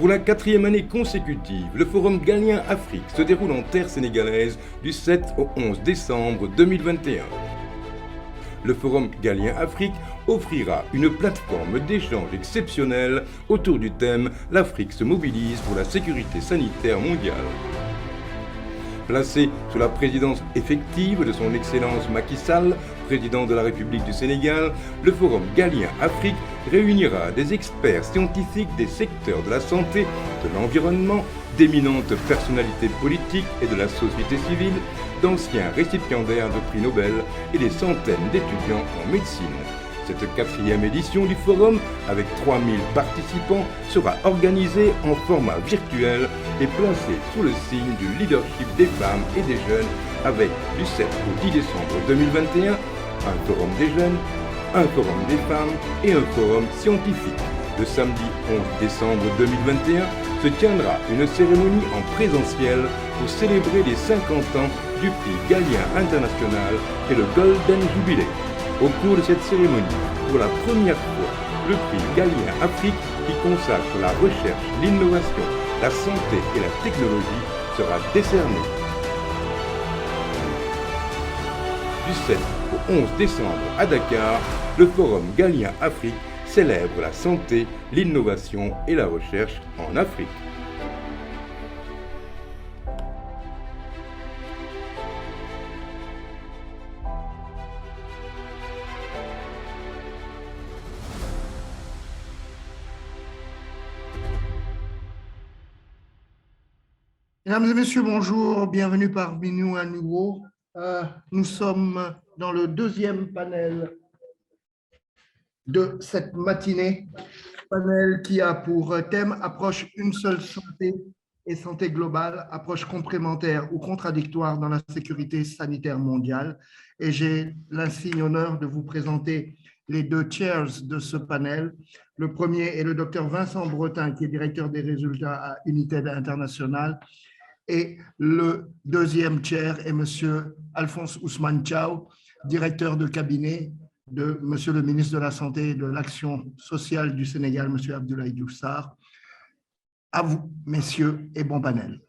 Pour la 4e année consécutive, le Forum Galien Afrique se déroule en terre sénégalaise du 7 au 11 décembre 2021. Le Forum Galien Afrique offrira une plateforme d'échange exceptionnelle autour du thème « L'Afrique se mobilise pour la sécurité sanitaire mondiale ». Placé sous la présidence effective de son Excellence Macky Sall, président de la République du Sénégal, le Forum Galien Afrique réunira des experts scientifiques des secteurs de la santé, de l'environnement, d'éminentes personnalités politiques et de la société civile, d'anciens récipiendaires de prix Nobel et des centaines d'étudiants en médecine. Cette 4e édition du forum, avec 3000 participants, sera organisée en format virtuel et placée sous le signe du leadership des femmes et des jeunes avec, du 7 au 10 décembre 2021, un forum des jeunes, un forum des femmes et un forum scientifique. Le samedi 11 décembre 2021 se tiendra une cérémonie en présentiel pour célébrer les 50 ans du prix Galien International et le Golden Jubilee. Au cours de cette cérémonie, pour la première fois, le prix Galien Afrique, qui consacre la recherche, l'innovation, la santé et la technologie, sera décerné. Du 7 au 11 décembre à Dakar, le Forum Galien Afrique célèbre la santé, l'innovation et la recherche en Afrique. Mesdames et messieurs, bonjour, bienvenue parmi nous à nouveau. Nous sommes dans le deuxième panel de cette matinée, panel qui a pour thème approche une seule santé et santé globale, approche complémentaire ou contradictoire dans la sécurité sanitaire mondiale. Et j'ai l'insigne honneur de vous présenter les deux chairs de ce panel. Le premier est le docteur Vincent Bretin, qui est directeur des résultats à United International. Et le deuxième chair est M. Alphonse Ousmane Thiaw, directeur de cabinet de M. le ministre de la Santé et de l'Action sociale du Sénégal, M. Abdoulaye Diouf Sarr. À vous, messieurs, et bon panel.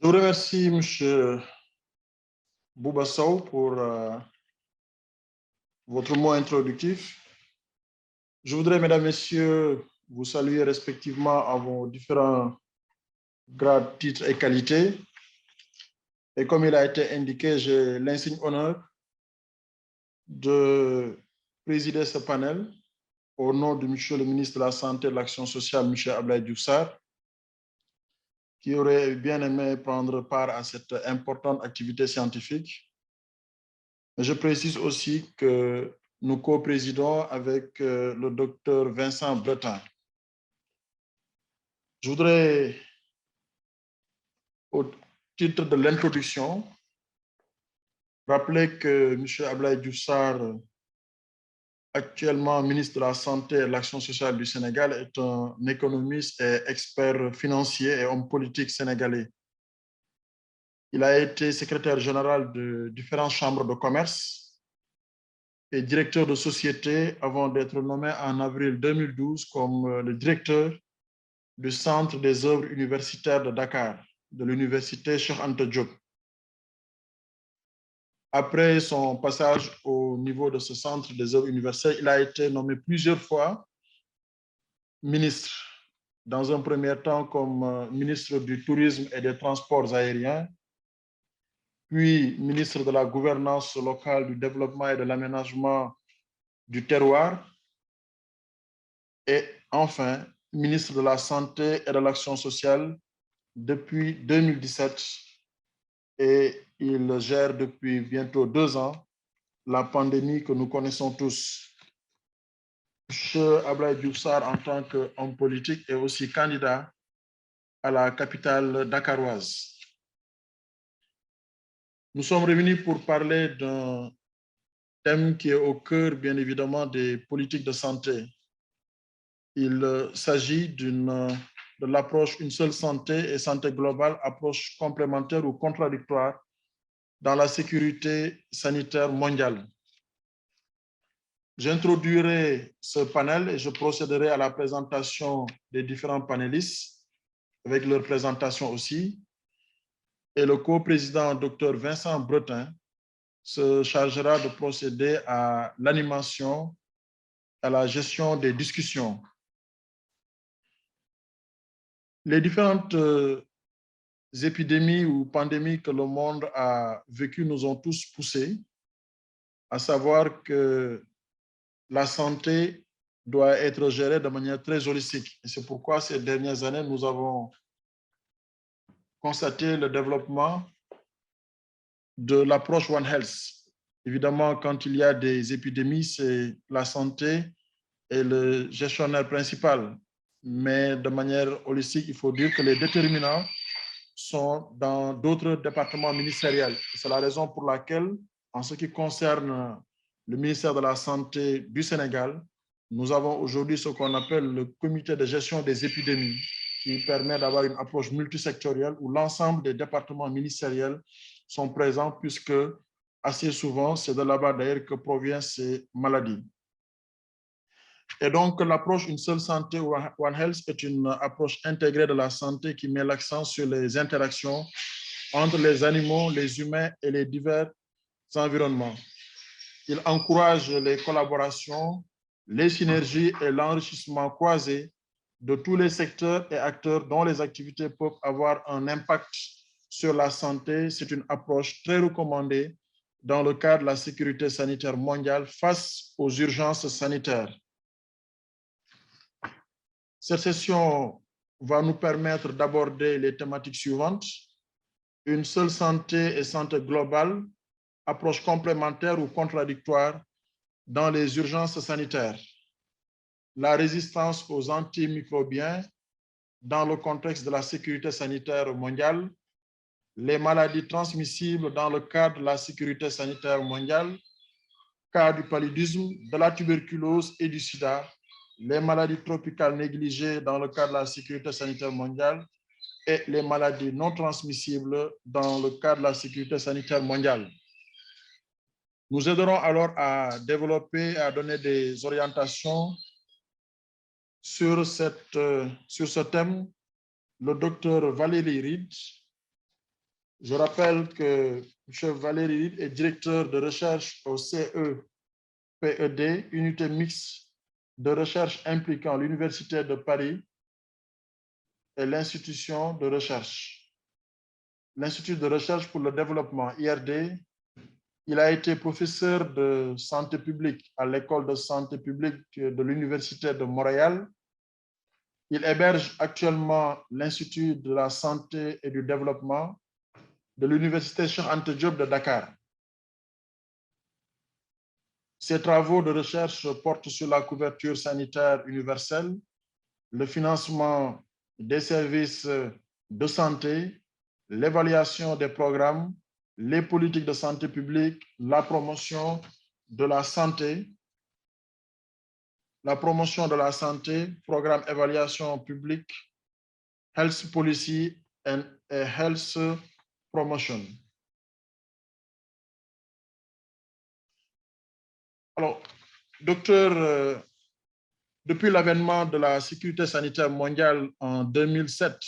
Je vous remercie, M. Bouba Sow, pour votre mot introductif. Je voudrais, mesdames, messieurs, vous saluer respectivement à vos différents grades, titres et qualités. Et comme il a été indiqué, j'ai l'insigne honneur de présider ce panel au nom de M. le ministre de la Santé et de l'Action sociale, M. Abdoulaye Diouf Sarr, qui aurait bien aimé prendre part à cette importante activité scientifique. Mais je précise aussi que nous co-présidons avec le docteur Vincent Bretin. Je voudrais, au titre de l'introduction, rappeler que M. Abdoulaye Diouf Sarr, actuellement ministre de la Santé et de l'Action sociale du Sénégal, est un économiste et expert financier et homme politique sénégalais. Il a été secrétaire général de différentes chambres de commerce et directeur de société avant d'être nommé en avril 2012 comme le directeur du Centre des œuvres universitaires de Dakar, de l'université Cheikh Anta Diop. Après son passage au niveau de ce Centre des œuvres universitaires, il a été nommé plusieurs fois ministre, dans un premier temps comme ministre du Tourisme et des Transports aériens, puis ministre de la Gouvernance locale, du Développement et de l'Aménagement du terroir, et enfin, ministre de la Santé et de l'Action sociale depuis 2017, et il gère depuis bientôt 2 ans la pandémie que nous connaissons tous. M. Abdoulaye Diouf Sarr, en tant qu'homme politique, est aussi candidat à la capitale dakaroise. Nous sommes réunis pour parler d'un thème qui est au cœur, bien évidemment, des politiques de santé. Il s'agit de l'approche une seule santé et santé globale, approche complémentaire ou contradictoire dans la sécurité sanitaire mondiale. J'introduirai ce panel et je procéderai à la présentation des différents panélistes avec leur présentation aussi. Et le co-président, Dr Vincent Bretin, se chargera de procéder à l'animation, à la gestion des discussions. Les différentes épidémies ou pandémies que le monde a vécues nous ont tous poussés à savoir que la santé doit être gérée de manière très holistique. Et c'est pourquoi ces dernières années, nous avons constaté le développement de l'approche One Health. Évidemment, quand il y a des épidémies, c'est la santé est le gestionnaire principal. Mais de manière holistique, il faut dire que les déterminants sont dans d'autres départements ministériels. C'est la raison pour laquelle, en ce qui concerne le ministère de la Santé du Sénégal, nous avons aujourd'hui ce qu'on appelle le comité de gestion des épidémies, qui permet d'avoir une approche multisectorielle où l'ensemble des départements ministériels sont présents, puisque assez souvent, c'est de là-bas d'ailleurs que proviennent ces maladies. Et donc, l'approche Une seule santé, One Health, est une approche intégrée de la santé qui met l'accent sur les interactions entre les animaux, les humains et les divers environnements. Il encourage les collaborations, les synergies et l'enrichissement croisé de tous les secteurs et acteurs dont les activités peuvent avoir un impact sur la santé. C'est une approche très recommandée dans le cadre de la sécurité sanitaire mondiale face aux urgences sanitaires. Cette session va nous permettre d'aborder les thématiques suivantes. Une seule santé et santé globale, approche complémentaire ou contradictoire dans les urgences sanitaires. La résistance aux antimicrobiens dans le contexte de la sécurité sanitaire mondiale. Les maladies transmissibles dans le cadre de la sécurité sanitaire mondiale. Cas du paludisme, de la tuberculose et du sida. Les maladies tropicales négligées dans le cadre de la sécurité sanitaire mondiale et les maladies non transmissibles dans le cadre de la sécurité sanitaire mondiale. Nous aiderons alors à développer, à donner des orientations sur ce thème, le docteur Valérie Reed. Je rappelle que M. Valérie Reed est directeur de recherche au CEPED, unité mixte de recherche impliquant l'Université de Paris et l'institution de recherche, l'Institut de recherche pour le développement, IRD. Il a été professeur de santé publique à l'École de santé publique de l'Université de Montréal. Il héberge actuellement l'Institut de la santé et du développement de l'Université Cheikh Anta Diop de Dakar. Ses travaux de recherche portent sur la couverture sanitaire universelle, le financement des services de santé, l'évaluation des programmes, les politiques de santé publique, la promotion de la santé, programme évaluation publique, health policy and health promotion. Alors, docteur, depuis l'avènement de la sécurité sanitaire mondiale en 2007,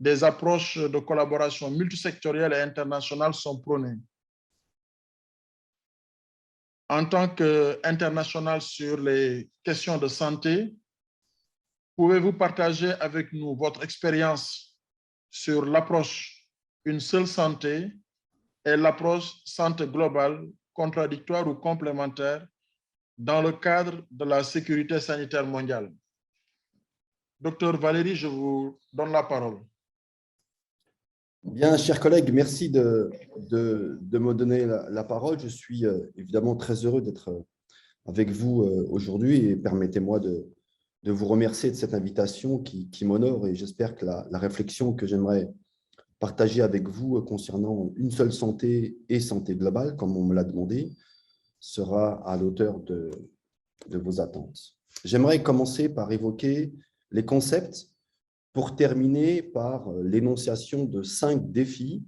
des approches de collaboration multisectorielle et internationale sont prônées. En tant qu'international sur les questions de santé, pouvez-vous partager avec nous votre expérience sur l'approche Une seule santé et l'approche santé globale, contradictoire ou complémentaire dans le cadre de la sécurité sanitaire mondiale? Docteur Valérie, je vous donne la parole. Bien, chers collègues, merci de me donner la parole. Je suis évidemment très heureux d'être avec vous aujourd'hui et permettez-moi de vous remercier de cette invitation qui m'honore et j'espère que la réflexion que j'aimerais partager avec vous concernant une seule santé et santé globale, comme on me l'a demandé, sera à l'auteur de vos attentes. J'aimerais commencer par évoquer les concepts pour terminer par l'énonciation de 5 défis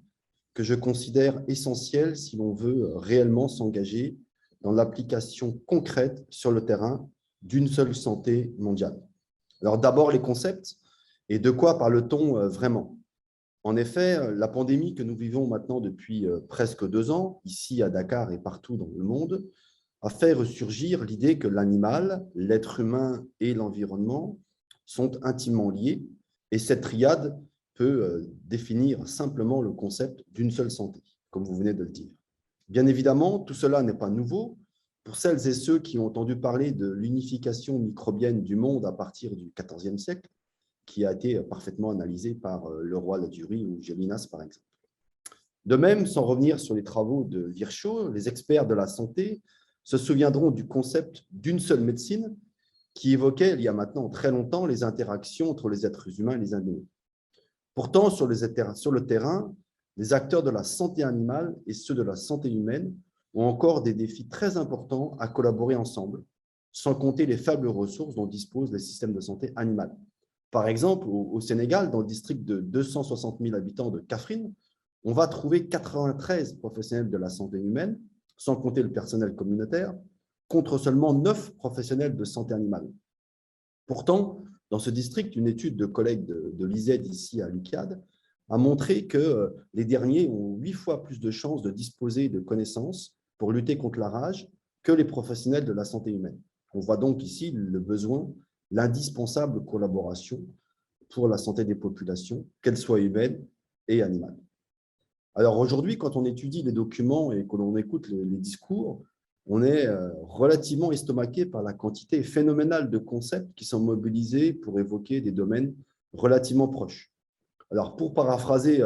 que je considère essentiels si l'on veut réellement s'engager dans l'application concrète sur le terrain d'une seule santé mondiale. Alors d'abord, les concepts et de quoi parle-t-on vraiment? En effet, la pandémie que nous vivons maintenant depuis presque 2 ans, ici à Dakar et partout dans le monde, a fait ressurgir l'idée que l'animal, l'être humain et l'environnement sont intimement liés, et cette triade peut définir simplement le concept d'une seule santé, comme vous venez de le dire. Bien évidemment, tout cela n'est pas nouveau. Pour celles et ceux qui ont entendu parler de l'unification microbienne du monde à partir du XIVe siècle, qui a été parfaitement analysé par le roi Ladurie ou Gélinas, par exemple. De même, sans revenir sur les travaux de Virchow, les experts de la santé se souviendront du concept d'une seule médecine qui évoquait, il y a maintenant très longtemps, les interactions entre les êtres humains et les animaux. Pourtant, sur le terrain, les acteurs de la santé animale et ceux de la santé humaine ont encore des défis très importants à collaborer ensemble, sans compter les faibles ressources dont disposent les systèmes de santé animale. Par exemple, au Sénégal, dans le district de 260 000 habitants de Kaffrine, on va trouver 93 professionnels de la santé humaine, sans compter le personnel communautaire, contre seulement 9 professionnels de santé animale. Pourtant, dans ce district, une étude de collègues de l'ISED ici à l'UCAD a montré que les derniers ont 8 fois plus de chances de disposer de connaissances pour lutter contre la rage que les professionnels de la santé humaine. On voit donc ici le besoin, l'indispensable collaboration pour la santé des populations, qu'elles soient humaines et animales. Alors aujourd'hui, quand on étudie les documents et que l'on écoute les discours, on est relativement estomaqué par la quantité phénoménale de concepts qui sont mobilisés pour évoquer des domaines relativement proches. Alors pour paraphraser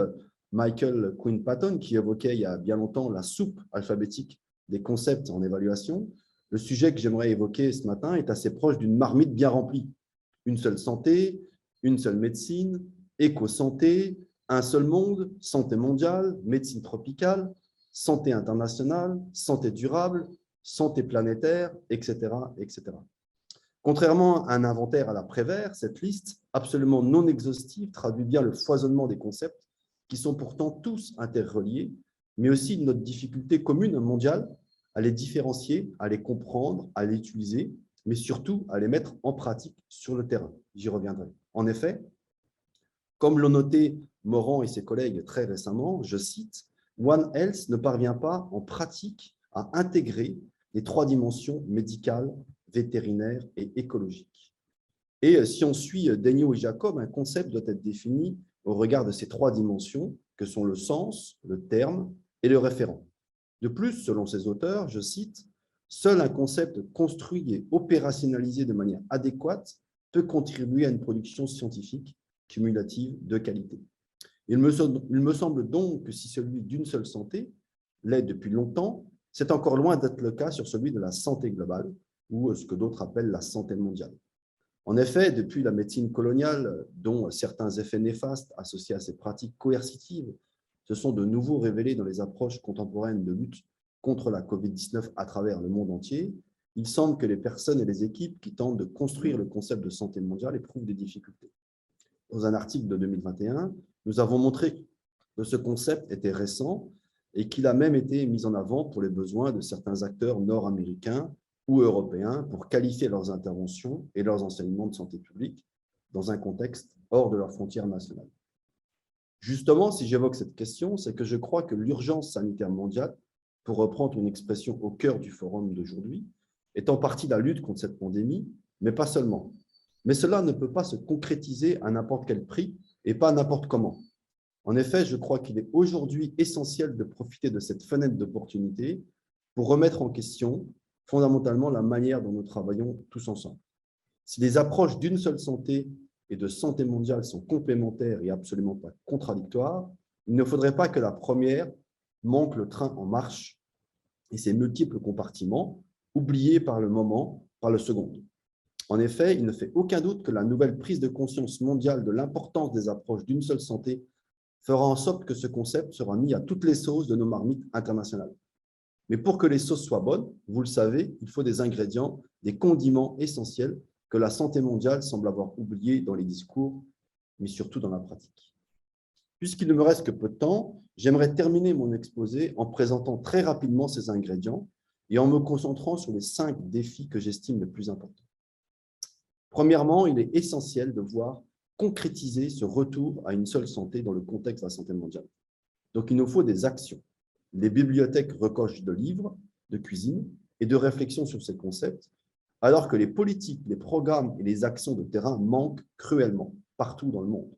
Michael Quinn Patton, qui évoquait il y a bien longtemps la soupe alphabétique des concepts en évaluation, le sujet que j'aimerais évoquer ce matin est assez proche d'une marmite bien remplie. Une seule santé, une seule médecine, éco-santé, un seul monde, santé mondiale, médecine tropicale, santé internationale, santé durable, santé planétaire, etc., etc. Contrairement à un inventaire à la Prévert, cette liste, absolument non exhaustive, traduit bien le foisonnement des concepts qui sont pourtant tous interreliés, mais aussi notre difficulté commune mondiale à les différencier, à les comprendre, à les utiliser, mais surtout à les mettre en pratique sur le terrain. J'y reviendrai. En effet, comme l'ont noté Morand et ses collègues très récemment, je cite, « One Health ne parvient pas en pratique à intégrer les 3 dimensions médicales, vétérinaires et écologiques. » Et si on suit Daigneault et Jacob, un concept doit être défini au regard de ces 3 dimensions que sont le sens, le terme et le référent. De plus, selon ces auteurs, je cite, « Seul un concept construit et opérationnalisé de manière adéquate peut contribuer à une production scientifique cumulative de qualité. » Il me semble donc que si celui d'une seule santé l'est depuis longtemps, c'est encore loin d'être le cas sur celui de la santé globale, ou ce que d'autres appellent la santé mondiale. En effet, depuis la médecine coloniale, dont certains effets néfastes associés à ces pratiques coercitives se sont de nouveau révélés dans les approches contemporaines de lutte contre la COVID-19 à travers le monde entier, il semble que les personnes et les équipes qui tentent de construire le concept de santé mondiale éprouvent des difficultés. Dans un article de 2021, nous avons montré que ce concept était récent et qu'il a même été mis en avant pour les besoins de certains acteurs nord-américains ou européens pour qualifier leurs interventions et leurs enseignements de santé publique dans un contexte hors de leurs frontières nationales. Justement, si j'évoque cette question, c'est que je crois que l'urgence sanitaire mondiale, pour reprendre une expression au cœur du forum d'aujourd'hui, est en partie la lutte contre cette pandémie, mais pas seulement. Mais cela ne peut pas se concrétiser à n'importe quel prix et pas n'importe comment. En effet, je crois qu'il est aujourd'hui essentiel de profiter de cette fenêtre d'opportunité pour remettre en question fondamentalement la manière dont nous travaillons tous ensemble. Si les approches d'une seule santé et de santé mondiale sont complémentaires et absolument pas contradictoires, il ne faudrait pas que la première manque le train en marche et ses multiples compartiments, oubliés par le moment, par le second. En effet, il ne fait aucun doute que la nouvelle prise de conscience mondiale de l'importance des approches d'une seule santé fera en sorte que ce concept sera mis à toutes les sauces de nos marmites internationales. Mais pour que les sauces soient bonnes, vous le savez, il faut des ingrédients, des condiments essentiels que la santé mondiale semble avoir oubliés dans les discours, mais surtout dans la pratique. Puisqu'il ne me reste que peu de temps, j'aimerais terminer mon exposé en présentant très rapidement ces ingrédients et en me concentrant sur les 5 défis que j'estime les plus importants. Premièrement, il est essentiel de voir concrétiser ce retour à une seule santé dans le contexte de la santé mondiale. Donc, il nous faut des actions. Les bibliothèques recochent de livres, de cuisine et de réflexion sur ces concepts, alors que les politiques, les programmes et les actions de terrain manquent cruellement partout dans le monde.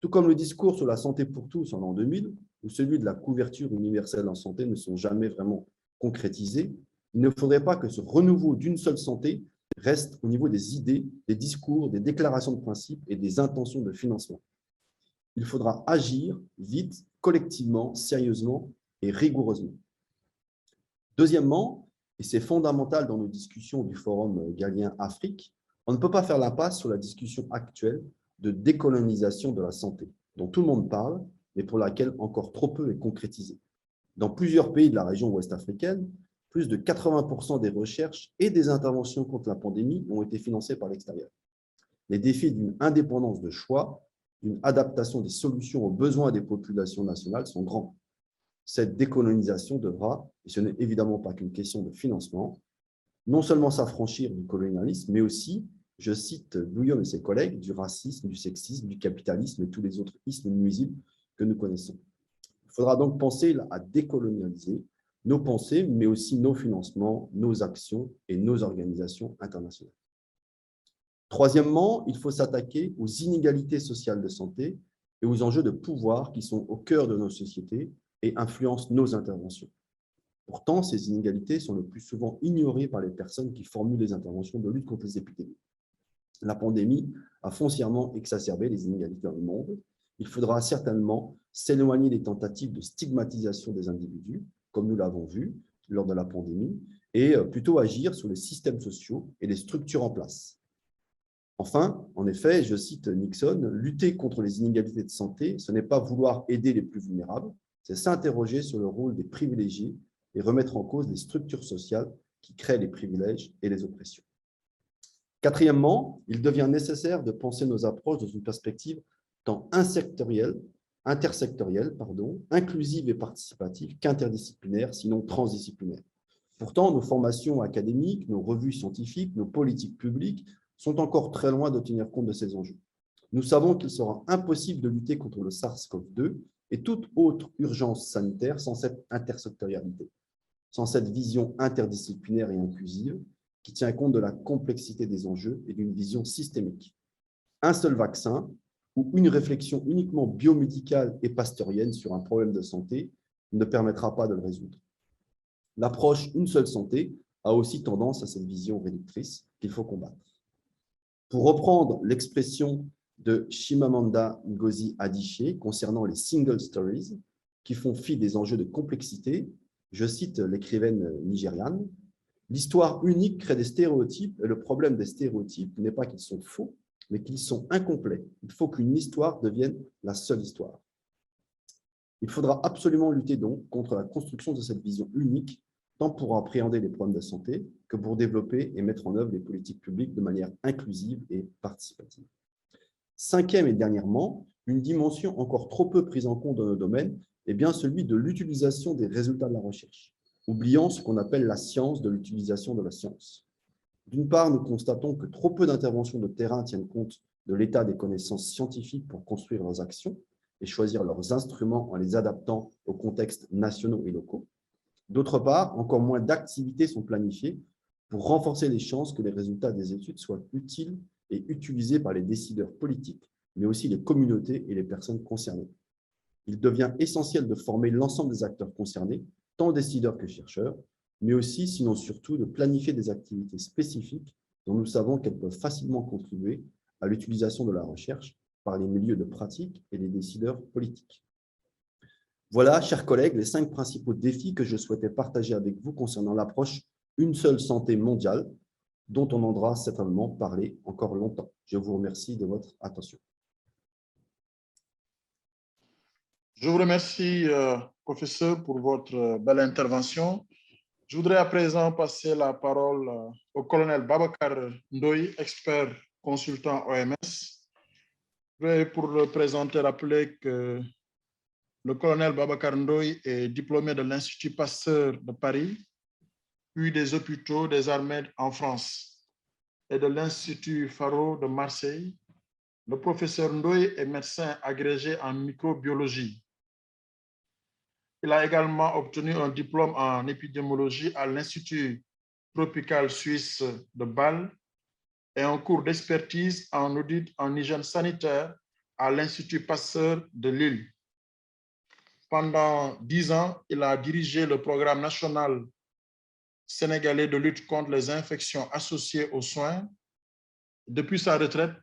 Tout comme le discours sur la santé pour tous en l'an 2000 ou celui de la couverture universelle en santé ne sont jamais vraiment concrétisés, il ne faudrait pas que ce renouveau d'une seule santé reste au niveau des idées, des discours, des déclarations de principe et des intentions de financement. Il faudra agir vite, collectivement, sérieusement et rigoureusement. Deuxièmement, et c'est fondamental dans nos discussions du Forum Galien Afrique, on ne peut pas faire l'impasse sur la discussion actuelle de décolonisation de la santé, dont tout le monde parle, mais pour laquelle encore trop peu est concrétisé. Dans plusieurs pays de la région ouest africaine, plus de 80% des recherches et des interventions contre la pandémie ont été financées par l'extérieur. Les défis d'une indépendance de choix, d'une adaptation des solutions aux besoins des populations nationales sont grands. Cette décolonisation devra, et ce n'est évidemment pas qu'une question de financement, non seulement s'affranchir du colonialisme, mais aussi, je cite Guillaume et ses collègues, du racisme, du sexisme, du capitalisme et tous les autres ismes nuisibles que nous connaissons. Il faudra donc penser à décolonialiser nos pensées, mais aussi nos financements, nos actions et nos organisations internationales. Troisièmement, il faut s'attaquer aux inégalités sociales de santé et aux enjeux de pouvoir qui sont au cœur de nos sociétés et influencent nos interventions. Pourtant, ces inégalités sont le plus souvent ignorées par les personnes qui formulent les interventions de lutte contre les épidémies. La pandémie a foncièrement exacerbé les inégalités dans le monde. Il faudra certainement s'éloigner des tentatives de stigmatisation des individus, comme nous l'avons vu lors de la pandémie, et plutôt agir sur les systèmes sociaux et les structures en place. Enfin, en effet, je cite Nixon, « Lutter contre les inégalités de santé, ce n'est pas vouloir aider les plus vulnérables, c'est s'interroger sur le rôle des privilégiés et remettre en cause les structures sociales qui créent les privilèges et les oppressions. » Quatrièmement, il devient nécessaire de penser nos approches dans une perspective tant intersectorielle, inclusive et participative qu'interdisciplinaire, sinon transdisciplinaire. Pourtant, nos formations académiques, nos revues scientifiques, nos politiques publiques sont encore très loin de tenir compte de ces enjeux. Nous savons qu'il sera impossible de lutter contre le SARS-CoV-2 et toute autre urgence sanitaire sans cette intersectorialité, sans cette vision interdisciplinaire et inclusive qui tient compte de la complexité des enjeux et d'une vision systémique. Un seul vaccin ou une réflexion uniquement biomédicale et pasteurienne sur un problème de santé ne permettra pas de le résoudre. L'approche « une seule santé » a aussi tendance à cette vision réductrice qu'il faut combattre. Pour reprendre l'expression de Chimamanda Ngozi Adichie concernant les single stories qui font fi des enjeux de complexité, je cite l'écrivaine nigériane, « L'histoire unique crée des stéréotypes et le problème des stéréotypes n'est pas qu'ils sont faux, mais qu'ils sont incomplets. Il faut qu'une histoire devienne la seule histoire. » Il faudra absolument lutter donc contre la construction de cette vision unique, tant pour appréhender les problèmes de santé que pour développer et mettre en œuvre les politiques publiques de manière inclusive et participative. Cinquième et dernièrement, une dimension encore trop peu prise en compte dans nos domaines est bien celui de l'utilisation des résultats de la recherche, oubliant ce qu'on appelle la science de l'utilisation de la science. D'une part, nous constatons que trop peu d'interventions de terrain tiennent compte de l'état des connaissances scientifiques pour construire leurs actions et choisir leurs instruments en les adaptant aux contextes nationaux et locaux. D'autre part, encore moins d'activités sont planifiées pour renforcer les chances que les résultats des études soient utiles et utilisés par les décideurs politiques, mais aussi les communautés et les personnes concernées. Il devient essentiel de former l'ensemble des acteurs concernés, tant décideurs que chercheurs, mais aussi, sinon surtout, de planifier des activités spécifiques dont nous savons qu'elles peuvent facilement contribuer à l'utilisation de la recherche par les milieux de pratique et les décideurs politiques. Voilà, chers collègues, les 5 principaux défis que je souhaitais partager avec vous concernant l'approche « Une seule santé mondiale » dont on entendra certainement parler encore longtemps. Je vous remercie de votre attention. Je vous remercie, professeur, pour votre belle intervention. Je voudrais à présent passer la parole au colonel Babacar Ndoye, expert consultant OMS. Je vais, pour le présenter, rappeler que le colonel Babacar Ndoye est diplômé de l'Institut Pasteur de Paris, puis des hôpitaux des armées en France et de l'Institut Faro de Marseille, le professeur Ndoye est médecin agrégé en microbiologie. Il a également obtenu un diplôme en épidémiologie à l'Institut tropical suisse de Bâle et un cours d'expertise en audit en hygiène sanitaire à l'Institut Pasteur de Lille. Pendant 10 ans, il a dirigé le programme national sénégalais de lutte contre les infections associées aux soins. Depuis sa retraite,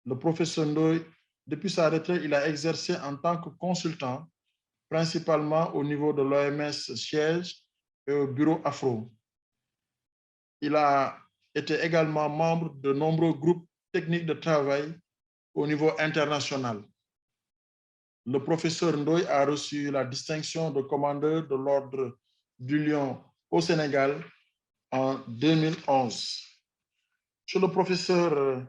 le professeur Ndoye, il a exercé en tant que consultant, principalement au niveau de l'OMS siège et au bureau Afro. Il a été également membre de nombreux groupes techniques de travail au niveau international. Le professeur Ndoye a reçu la distinction de commandeur de l'Ordre du Lion au Sénégal en 2011. Monsieur le professeur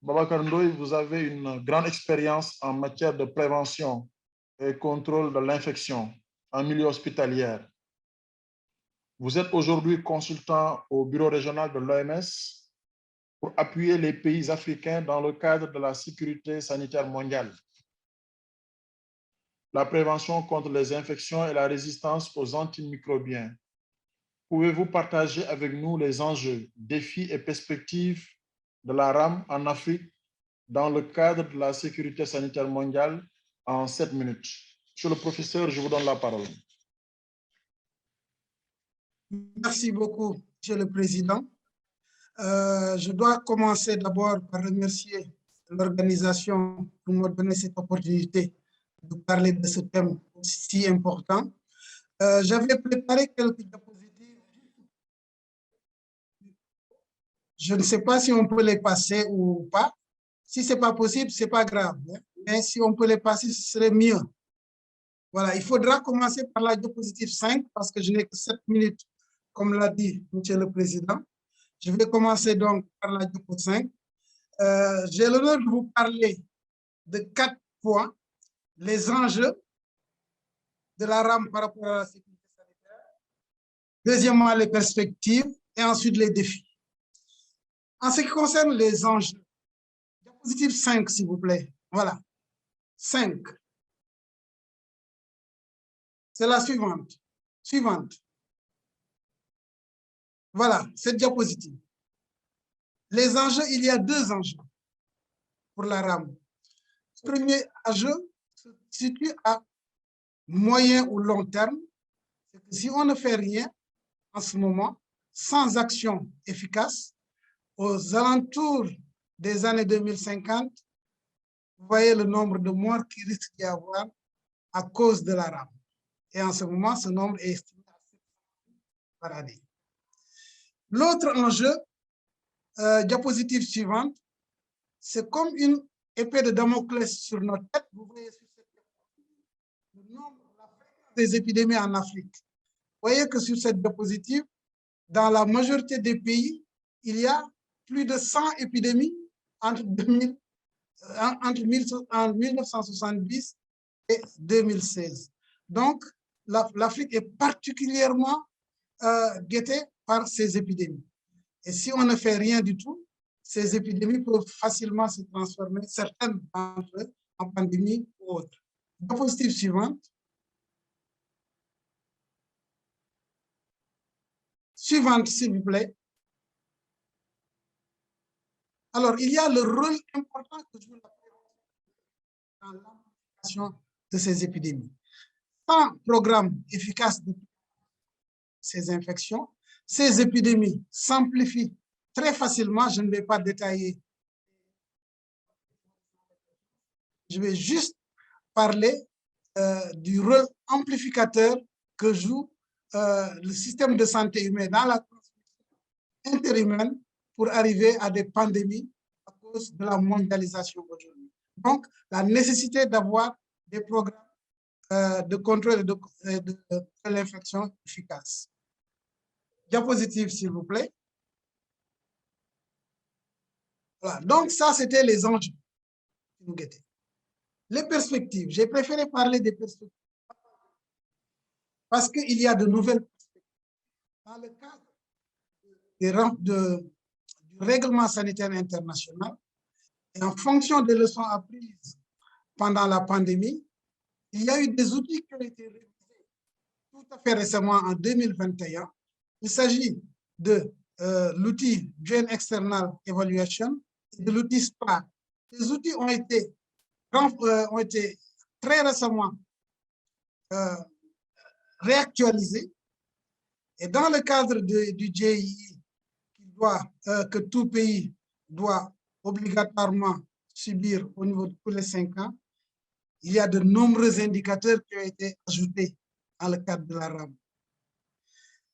Babacar Ndoye, vous avez une grande expérience en matière de prévention et contrôle de l'infection en milieu hospitalier. Vous êtes aujourd'hui consultant au bureau régional de l'OMS pour appuyer les pays africains dans le cadre de la sécurité sanitaire mondiale, la prévention contre les infections et la résistance aux antimicrobiens. Pouvez-vous partager avec nous les enjeux, défis et perspectives de la RAM en Afrique dans le cadre de la sécurité sanitaire mondiale en 7 minutes? Monsieur le professeur, je vous donne la parole. Merci beaucoup, Monsieur le Président. Je dois commencer d'abord par remercier l'organisation pour me donner cette opportunité de parler de ce thème si important. J'avais préparé quelques diapositives. Je ne sais pas si on peut les passer ou pas. Si ce n'est pas possible, ce n'est pas grave. Mais si on peut les passer, ce serait mieux. Voilà, il faudra commencer par la diapositive 5 parce que je n'ai que 7 minutes, comme l'a dit Monsieur le Président. Je vais commencer donc par la diapositive 5. J'ai l'honneur de vous parler de 4 points, les enjeux de la RAM par rapport à la sécurité sanitaire, deuxièmement les perspectives et ensuite les défis. En ce qui concerne les enjeux, diapositive 5 s'il vous plaît, voilà, 5. C'est la suivante. Voilà, cette diapositive. Les enjeux, il y a 2 enjeux pour la RAM. Le premier enjeu se situe à moyen ou long terme. Si on ne fait rien en ce moment, sans action efficace, aux alentours des années 2050, vous voyez le nombre de morts qui risque d'y avoir à cause de la RAM. Et en ce moment, ce nombre est estimé à 7 par année. L'autre enjeu, diapositive suivante, c'est comme une épée de Damoclès sur notre tête. Vous voyez sur cette diapositive le nombre, la fréquence des épidémies en Afrique. Vous voyez que sur cette diapositive, dans la majorité des pays, il y a plus de 100 épidémies entre 1970 et 2016. Donc, l'Afrique est particulièrement guettée par ces épidémies. Et si on ne fait rien du tout, ces épidémies peuvent facilement se transformer, certaines d'entre eux, en pandémie ou autre. Diapositive suivante. Suivante, s'il vous plaît. Alors, il y a le rôle important que joue la prévention dans l'amplification de ces épidémies. Sans programme efficace de ces infections, ces épidémies s'amplifient très facilement. Je ne vais pas détailler. Je vais juste parler du rôle amplificateur que joue le système de santé humain dans la transmission interhumaine pour arriver à des pandémies à cause de la mondialisation aujourd'hui. Donc, la nécessité d'avoir des programmes de contrôle de l'infection efficaces. Diapositive, s'il vous plaît. Voilà. Donc, ça, c'était les enjeux qui nous guettaient. Les perspectives. J'ai préféré parler des perspectives parce qu'il y a de nouvelles perspectives. dans le cadre du règlement sanitaire international et en fonction des leçons apprises pendant la pandémie, il y a eu des outils qui ont été révisés tout à fait récemment en 2021. Il s'agit de l'outil Joint External Evaluation et de l'outil SPAR. Ces outils ont été très récemment réactualisés. Et dans le cadre du GII, que tout pays doit obligatoirement subir au niveau de tous les 5 ans, il y a de nombreux indicateurs qui ont été ajoutés dans le cadre de la RAM.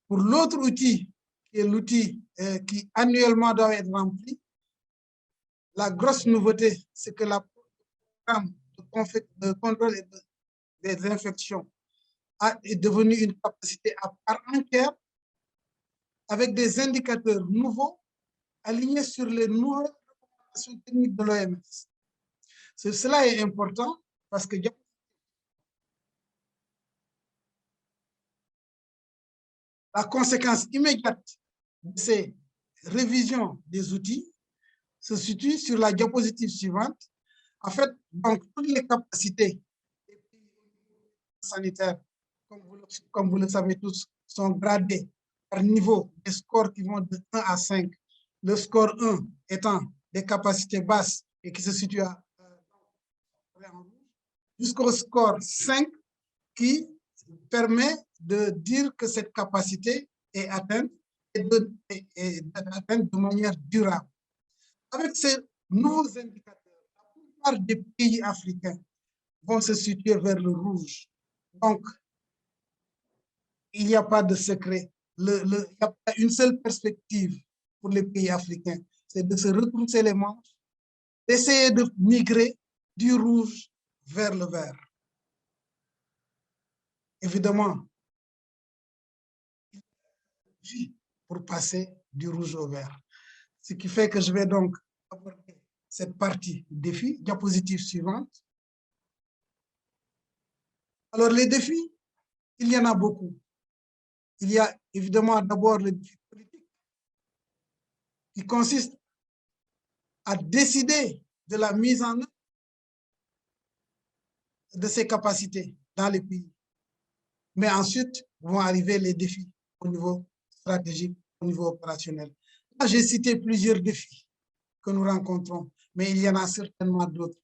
Pour l'autre outil, qui est l'outil qui annuellement doit être rempli, la grosse nouveauté, c'est que la programme de contrôle des infections est devenue une capacité à part entière avec des indicateurs nouveaux alignés sur les nouvelles recommandations techniques de l'OMS. Cela est important parce que la conséquence immédiate de ces révisions des outils se situe sur la diapositive suivante. En fait, donc, toutes les capacités sanitaires, comme vous le savez tous, sont gradées par niveau des scores qui vont de 1 à 5. Le score 1 étant des capacités basses et qui se situe jusqu'au score 5 qui permet de dire que cette capacité est atteinte et d'atteinte de manière durable. Avec ces nouveaux indicateurs, la plupart des pays africains vont se situer vers le rouge. Donc, il n'y a pas de secret. Il n'y a pas une seule perspective pour les pays africains, c'est de se retrousser les manches, d'essayer de migrer du rouge vers le vert. Évidemment, pour passer du rouge au vert. Ce qui fait que je vais donc aborder cette partie défi, diapositive suivante. Alors, les défis, il y en a beaucoup. Il y a évidemment d'abord le défi politique qui consiste à décider de la mise en œuvre de ces capacités dans les pays. Mais ensuite vont arriver les défis au niveau stratégique, au niveau opérationnel. Là, j'ai cité plusieurs défis que nous rencontrons, mais il y en a certainement d'autres.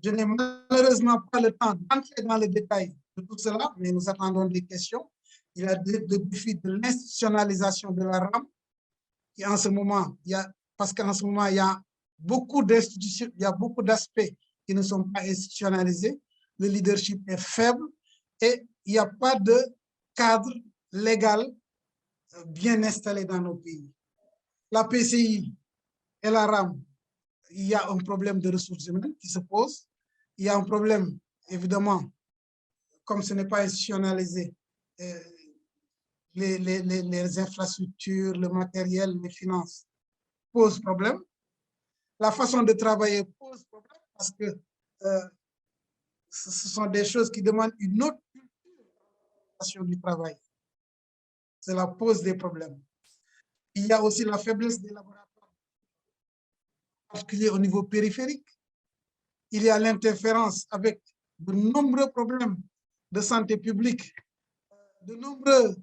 Je n'ai malheureusement pas le temps d'entrer dans les détails de tout cela, mais nous attendons des questions. Il y a le défi de l'institutionnalisation de la RAM, qui en ce moment, parce qu'en ce moment, il y a beaucoup d'institutions, il y a beaucoup d'aspects qui ne sont pas institutionnalisés. Le leadership est faible et il n'y a pas de cadre légal bien installé dans nos pays. La PCI et la RAM, il y a un problème de ressources humaines qui se pose. Il y a un problème, évidemment, comme ce n'est pas institutionnalisé, les infrastructures, le matériel, les finances posent problème. La façon de travailler pose problème parce que ce sont des choses qui demandent une autre culture du travail. Cela pose des problèmes. Il y a aussi la faiblesse des laboratoires, en particulier au niveau périphérique. Il y a l'interférence avec de nombreux problèmes de santé publique, de nombreux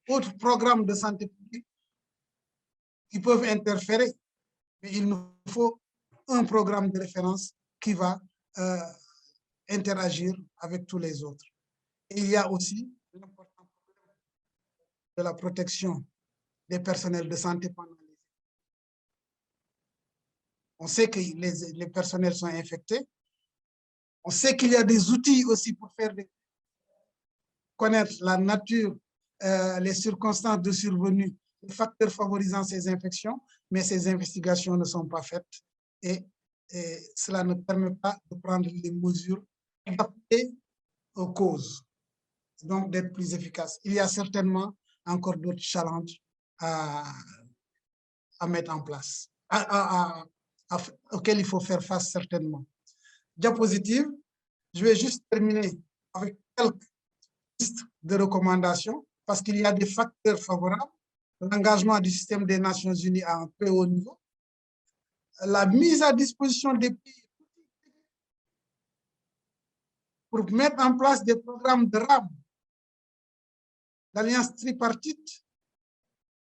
autres programmes de santé publique qui peuvent interférer. Mais il nous faut un programme de référence qui va interagir avec tous les autres. Et il y a aussi l'important problème de la protection des personnels de santé pendant les étés. On sait que les personnels sont infectés. On sait qu'il y a des outils aussi pour connaître la nature, les circonstances de survenue, les facteurs favorisant ces infections, mais ces investigations ne sont pas faites et cela ne permet pas de prendre les mesures adaptées aux causes, donc d'être plus efficace. Il y a certainement encore d'autres challenges à mettre en place, auxquels il faut faire face certainement. Diapositive, je vais juste terminer avec quelques listes de recommandations parce qu'il y a des facteurs favorables l'engagement du système des Nations Unies à un très haut niveau, la mise à disposition des pays pour mettre en place des programmes de RAM. L'Alliance tripartite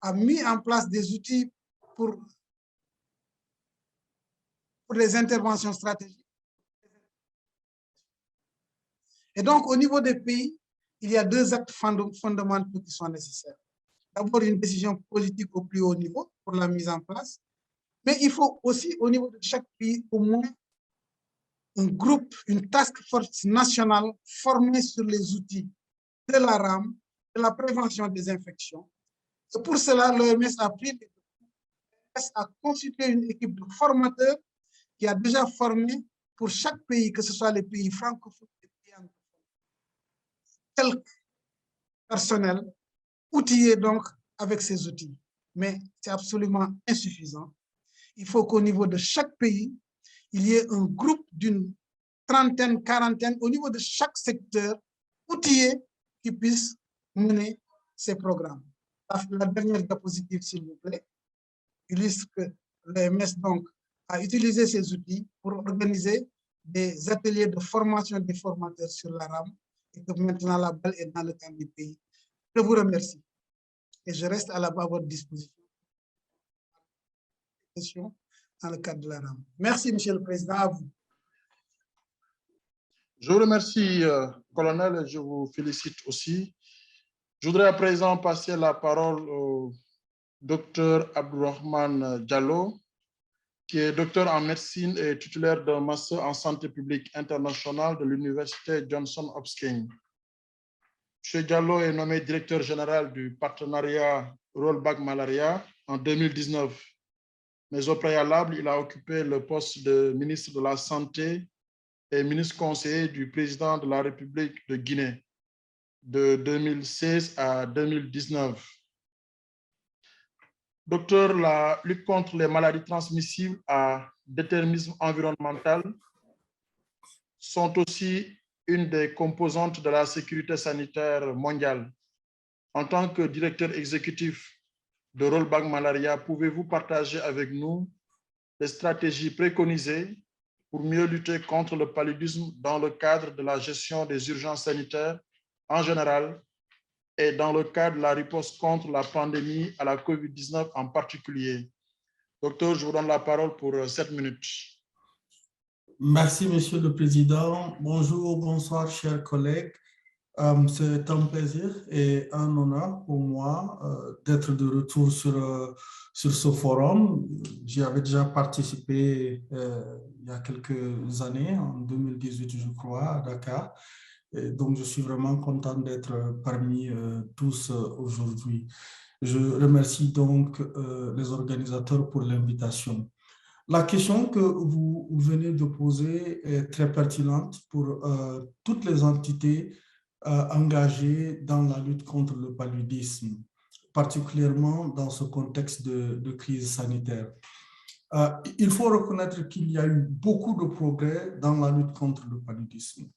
a mis en place des outils pour les interventions stratégiques. Et donc, au niveau des pays, il y a deux actes fondamentaux qui sont nécessaires. D'abord, une décision politique au plus haut niveau pour la mise en place, mais il faut aussi, au niveau de chaque pays, au moins un groupe, une task force nationale formée sur les outils de la RAM, de la prévention des infections. Et pour cela, l'OMS a constitué une équipe de formateurs qui a déjà formé pour chaque pays, que ce soit les pays francophones et les pays anglophones, quelques personnels outillés donc avec ces outils. Mais c'est absolument insuffisant. Il faut qu'au niveau de chaque pays, il y ait un groupe d'une trentaine, quarantaine, au niveau de chaque secteur, outillé qui puisse mener ces programmes. La dernière diapositive, s'il vous plaît, illustre que l'OMS donc a utilisé ces outils pour organiser des ateliers de formation des formateurs sur la RAM et que maintenant la balle est dans le camp du pays. Je vous remercie et je reste à votre disposition dans le cadre de la RAM. Merci, Monsieur le Président, à vous. Je vous remercie, colonel, et je vous félicite aussi. Je voudrais à présent passer la parole au docteur Abdourahmane Diallo, qui est docteur en médecine et titulaire d'un master en santé publique internationale de l'université Johnson Hopkins. M. Diallo est nommé directeur général du partenariat Rollback Malaria en 2019. Mais au préalable, il a occupé le poste de ministre de la Santé et ministre conseiller du président de la République de Guinée de 2016 à 2019. Docteur, la lutte contre les maladies transmissibles à déterminisme environnemental sont aussi une des composantes de la sécurité sanitaire mondiale. En tant que directeur exécutif de Rollback Malaria, pouvez-vous partager avec nous les stratégies préconisées pour mieux lutter contre le paludisme dans le cadre de la gestion des urgences sanitaires en général et dans le cadre de la riposte contre la pandémie à la COVID-19 en particulier? Docteur, je vous donne la parole pour 7 minutes. Merci, Monsieur le Président. Bonjour, bonsoir, chers collègues. C'est un plaisir et un honneur pour moi d'être de retour sur ce forum. J'y avais déjà participé il y a quelques années, en 2018, je crois, à Dakar. Et donc, je suis vraiment content d'être parmi tous aujourd'hui. Je remercie donc les organisateurs pour l'invitation. La question que vous venez de poser est très pertinente pour toutes les entités engagées dans la lutte contre le paludisme, particulièrement dans ce contexte de crise sanitaire. Il faut reconnaître qu'il y a eu beaucoup de progrès dans la lutte contre le paludisme.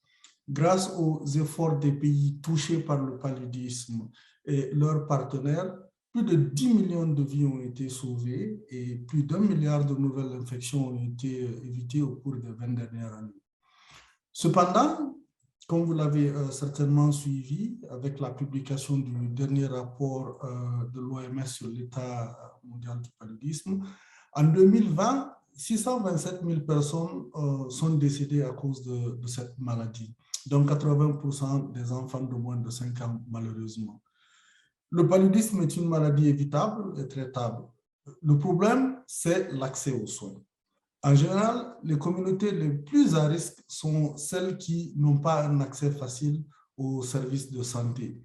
Grâce aux efforts des pays touchés par le paludisme et leurs partenaires, plus de 10 millions de vies ont été sauvées et plus d'1 milliard de nouvelles infections ont été évitées au cours des 20 dernières années. Cependant, comme vous l'avez certainement suivi avec la publication du dernier rapport de l'OMS sur l'état mondial du paludisme, en 2020, 627 000 personnes sont décédées à cause de cette maladie, dont 80% des enfants de moins de 5 ans, malheureusement. Le paludisme est une maladie évitable et traitable. Le problème, c'est l'accès aux soins. En général, les communautés les plus à risque sont celles qui n'ont pas un accès facile aux services de santé.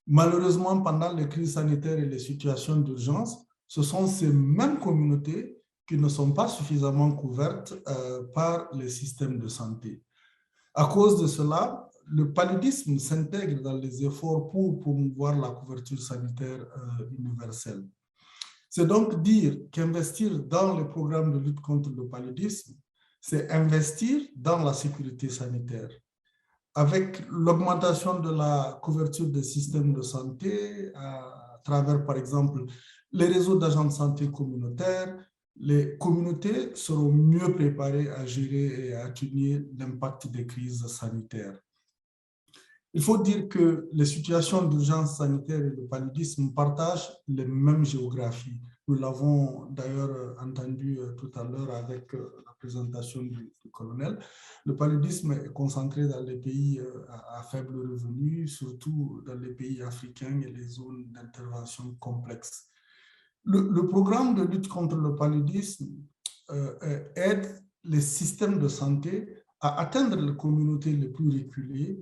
Malheureusement, pendant les crises sanitaires et les situations d'urgence, ce sont ces mêmes communautés qui ne sont pas suffisamment couvertes par les systèmes de santé. À cause de cela, le paludisme s'intègre dans les efforts pour promouvoir la couverture sanitaire universelle. C'est donc dire qu'investir dans les programmes de lutte contre le paludisme, c'est investir dans la sécurité sanitaire. Avec l'augmentation de la couverture des systèmes de santé à travers, par exemple, les réseaux d'agents de santé communautaires, les communautés seront mieux préparées à gérer et à atténuer l'impact des crises sanitaires. Il faut dire que les situations d'urgence sanitaire et le paludisme partagent les mêmes géographies. Nous l'avons d'ailleurs entendu tout à l'heure avec la présentation du colonel. Le paludisme est concentré dans les pays à faible revenu, surtout dans les pays africains et les zones d'intervention complexes. Le programme de lutte contre le paludisme aide les systèmes de santé à atteindre les communautés les plus reculées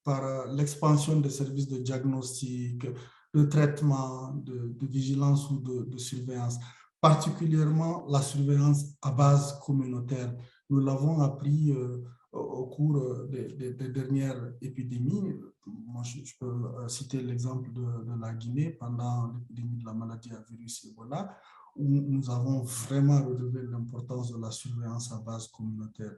par l'expansion des services de diagnostic, de traitement, de vigilance ou de surveillance, particulièrement la surveillance à base communautaire. Nous l'avons appris au cours des dernières épidémies. Moi, je peux citer l'exemple de la Guinée pendant l'épidémie de la maladie à virus Ebola, où nous avons vraiment relevé l'importance de la surveillance à base communautaire.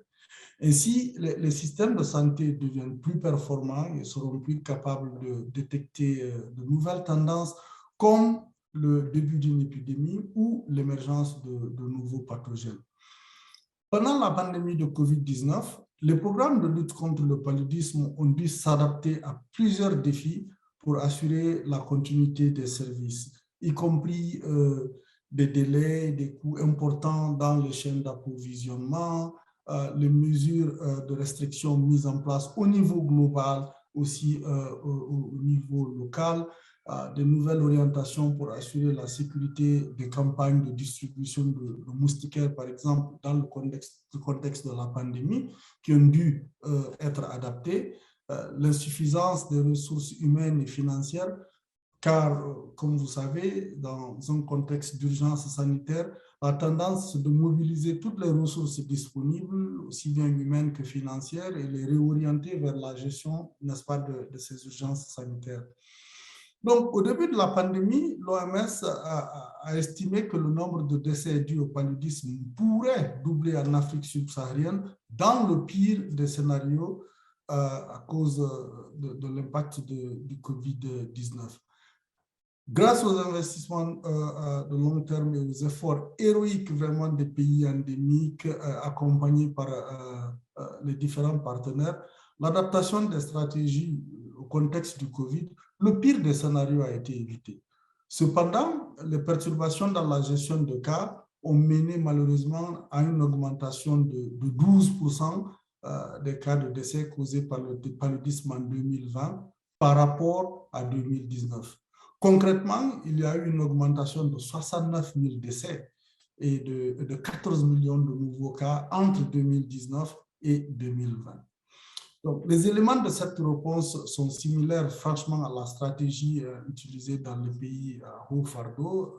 Ainsi, les systèmes de santé deviennent plus performants et seront plus capables de détecter de nouvelles tendances comme le début d'une épidémie ou l'émergence de nouveaux pathogènes. Pendant la pandémie de COVID-19, les programmes de lutte contre le paludisme ont dû s'adapter à plusieurs défis pour assurer la continuité des services, y compris des délais, des coûts importants dans les chaînes d'approvisionnement, les mesures de restriction mises en place au niveau global, aussi au niveau local, de nouvelles orientations pour assurer la sécurité des campagnes de distribution de moustiquaires, par exemple, dans le contexte de la pandémie, qui ont dû être adaptées, l'insuffisance des ressources humaines et financières, car, comme vous savez, dans un contexte d'urgence sanitaire, la tendance est de mobiliser toutes les ressources disponibles, aussi bien humaines que financières, et les réorienter vers la gestion, n'est-ce pas, de ces urgences sanitaires. Donc, au début de la pandémie, l'OMS a estimé que le nombre de décès dus au paludisme pourrait doubler en Afrique subsaharienne dans le pire des scénarios à cause de l'impact du COVID-19. Grâce aux investissements de long terme et aux efforts héroïques vraiment des pays endémiques accompagnés par les différents partenaires, l'adaptation des stratégies au contexte du Covid, le pire des scénarios a été évité. Cependant, les perturbations dans la gestion de cas ont mené malheureusement à une augmentation de 12% des cas de décès causés par le paludisme en 2020 par rapport à 2019. Concrètement, il y a eu une augmentation de 69 000 décès et de 14 millions de nouveaux cas entre 2019 et 2020. Donc, les éléments de cette réponse sont similaires, franchement, à la stratégie utilisée dans les pays à haut fardeau,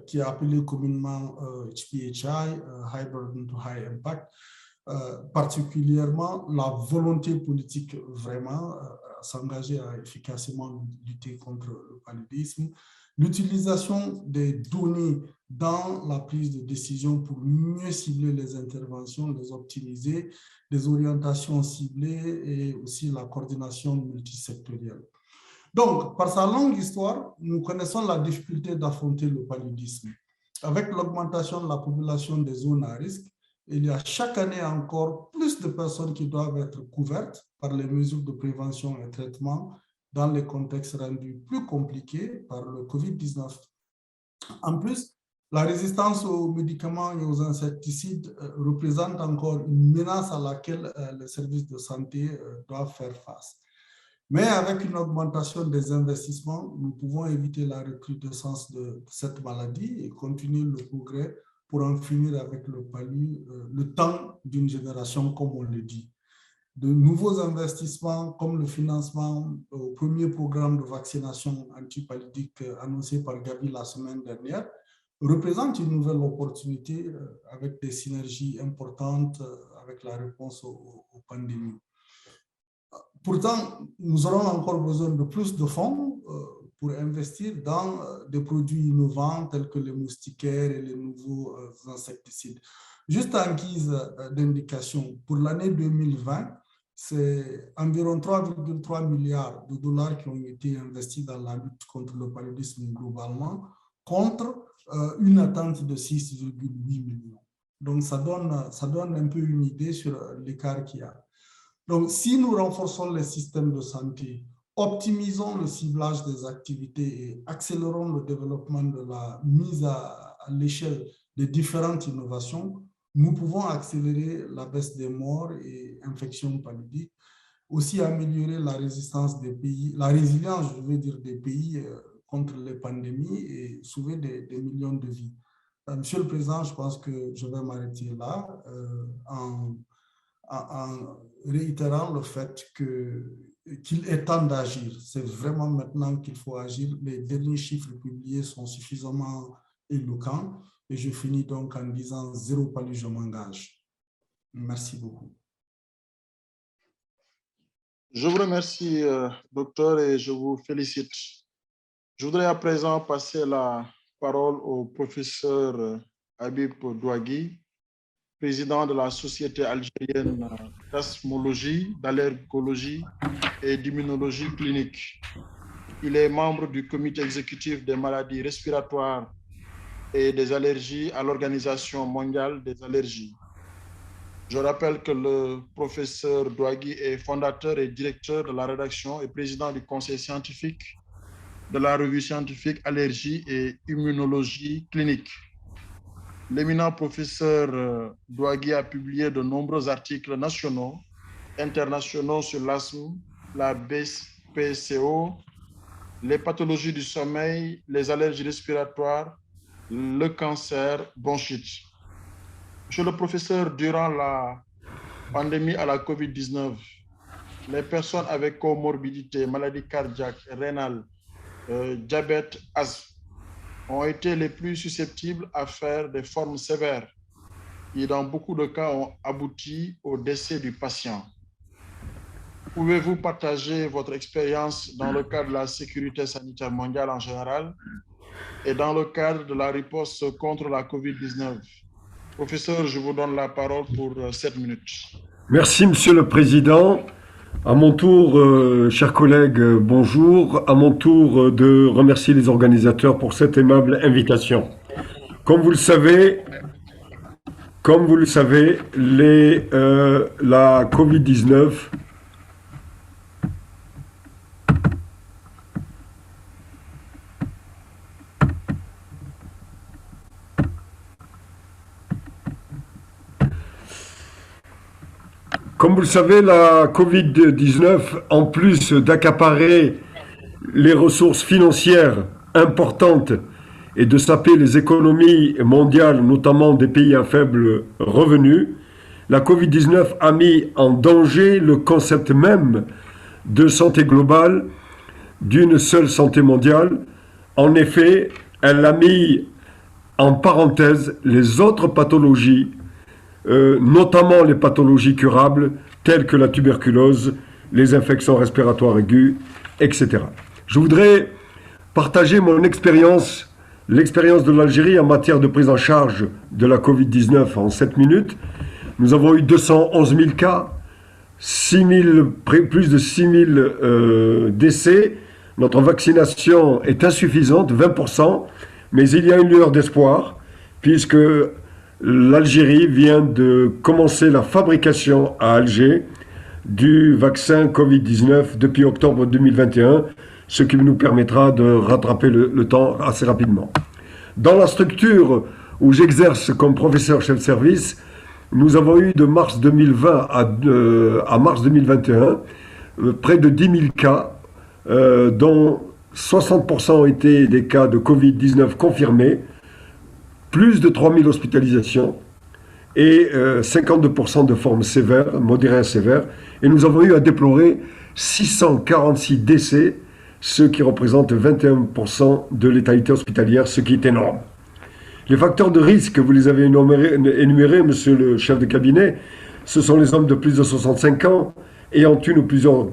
qui est appelée communément HPHI, High Burden to High Impact, particulièrement la volonté politique vraiment à s'engager à efficacement lutter contre le paludisme, l'utilisation des données dans la prise de décision pour mieux cibler les interventions, les optimiser, des orientations ciblées et aussi la coordination multisectorielle. Donc, par sa longue histoire, nous connaissons la difficulté d'affronter le paludisme. Avec l'augmentation de la population des zones à risque, il y a chaque année encore plus de personnes qui doivent être couvertes par les mesures de prévention et traitement dans les contextes rendus plus compliqués par le COVID-19. En plus, la résistance aux médicaments et aux insecticides représente encore une menace à laquelle les services de santé doivent faire face. Mais avec une augmentation des investissements, nous pouvons éviter la recrudescence de cette maladie et continuer le progrès pour en finir avec le palu, le temps d'une génération, comme on le dit. De nouveaux investissements, comme le financement au premier programme de vaccination antipaludique annoncé par Gavi la semaine dernière, représentent une nouvelle opportunité avec des synergies importantes avec la réponse aux pandémies. Pourtant, nous aurons encore besoin de plus de fonds pour investir dans des produits innovants tels que les moustiquaires et les nouveaux insecticides. Juste en guise d'indication, pour l'année 2020, c'est environ 3,3 milliards de dollars qui ont été investis dans la lutte contre le paludisme globalement, contre une attente de 6,8 millions. Donc, ça donne un peu une idée sur l'écart qu'il y a. Donc, si nous renforçons les systèmes de santé, optimisons le ciblage des activités et accélérons le développement de la mise à l'échelle des différentes innovations, nous pouvons accélérer la baisse des morts et infections paludiques, aussi améliorer la résistance des pays, la résilience, je veux dire, des pays contre les pandémies et sauver des millions de vies. Monsieur le Président, je pense que je vais m'arrêter là en réitérant le fait qu'il est temps d'agir. C'est vraiment maintenant qu'il faut agir. Les derniers chiffres publiés sont suffisamment éloquents. Et je finis donc en disant zéro palu, je m'engage. Merci beaucoup. Je vous remercie, docteur, et je vous félicite. Je voudrais à présent passer la parole au professeur Habib Douagui, président de la Société algérienne d'asthmologie, d'allergologie et d'immunologie clinique. Il est membre du comité exécutif des maladies respiratoires et des allergies à l'Organisation mondiale des allergies. Je rappelle que le professeur Douagui est fondateur et directeur de la rédaction et président du conseil scientifique de la revue scientifique Allergie et immunologie clinique. L'éminent professeur Douagui a publié de nombreux articles nationaux, internationaux sur l'asthme, la BPCO, les pathologies du sommeil, les allergies respiratoires, le cancer, bronchite. Monsieur le professeur, durant la pandémie à la COVID-19, les personnes avec comorbidité, maladies cardiaques, rénales, diabète, asthme, ont été les plus susceptibles à faire des formes sévères qui, dans beaucoup de cas, ont abouti au décès du patient. Pouvez-vous partager votre expérience dans le cadre de la sécurité sanitaire mondiale en général et dans le cadre de la riposte contre la COVID-19? Professeur, je vous donne la parole pour 7 minutes. Merci, Monsieur le Président. À mon tour, chers collègues, bonjour. À mon tour de remercier les organisateurs pour cette aimable invitation. Comme vous le savez, la COVID-19 Comme vous le savez, la Covid-19, en plus d'accaparer les ressources financières importantes et de saper les économies mondiales, notamment des pays à faible revenu, la Covid-19 a mis en danger le concept même de santé globale, d'une seule santé mondiale. En effet, elle a mis en parenthèse les autres pathologies, notamment les pathologies curables telles que la tuberculose, les infections respiratoires aiguës, etc. Je voudrais partager mon expérience, l'expérience de l'Algérie en matière de prise en charge de la Covid-19 en 7 minutes. Nous avons eu 211 000 cas, plus de 6 000 décès. Notre vaccination est insuffisante, 20%, mais il y a une lueur d'espoir, puisque l'Algérie vient de commencer la fabrication à Alger du vaccin Covid-19 depuis octobre 2021, ce qui nous permettra de rattraper le temps assez rapidement. Dans la structure où j'exerce comme professeur chef de service, nous avons eu de mars 2020 à mars 2021 près de 10 000 cas, dont 60% ont été des cas de Covid-19 confirmés, plus de 3 000 hospitalisations et 52% de formes sévères, modérées à sévères. Et nous avons eu à déplorer 646 décès, ce qui représente 21% de létalité hospitalière, ce qui est énorme. Les facteurs de risque, vous les avez énumérés, monsieur le chef de cabinet, ce sont les hommes de plus de 65 ans ayant une ou plusieurs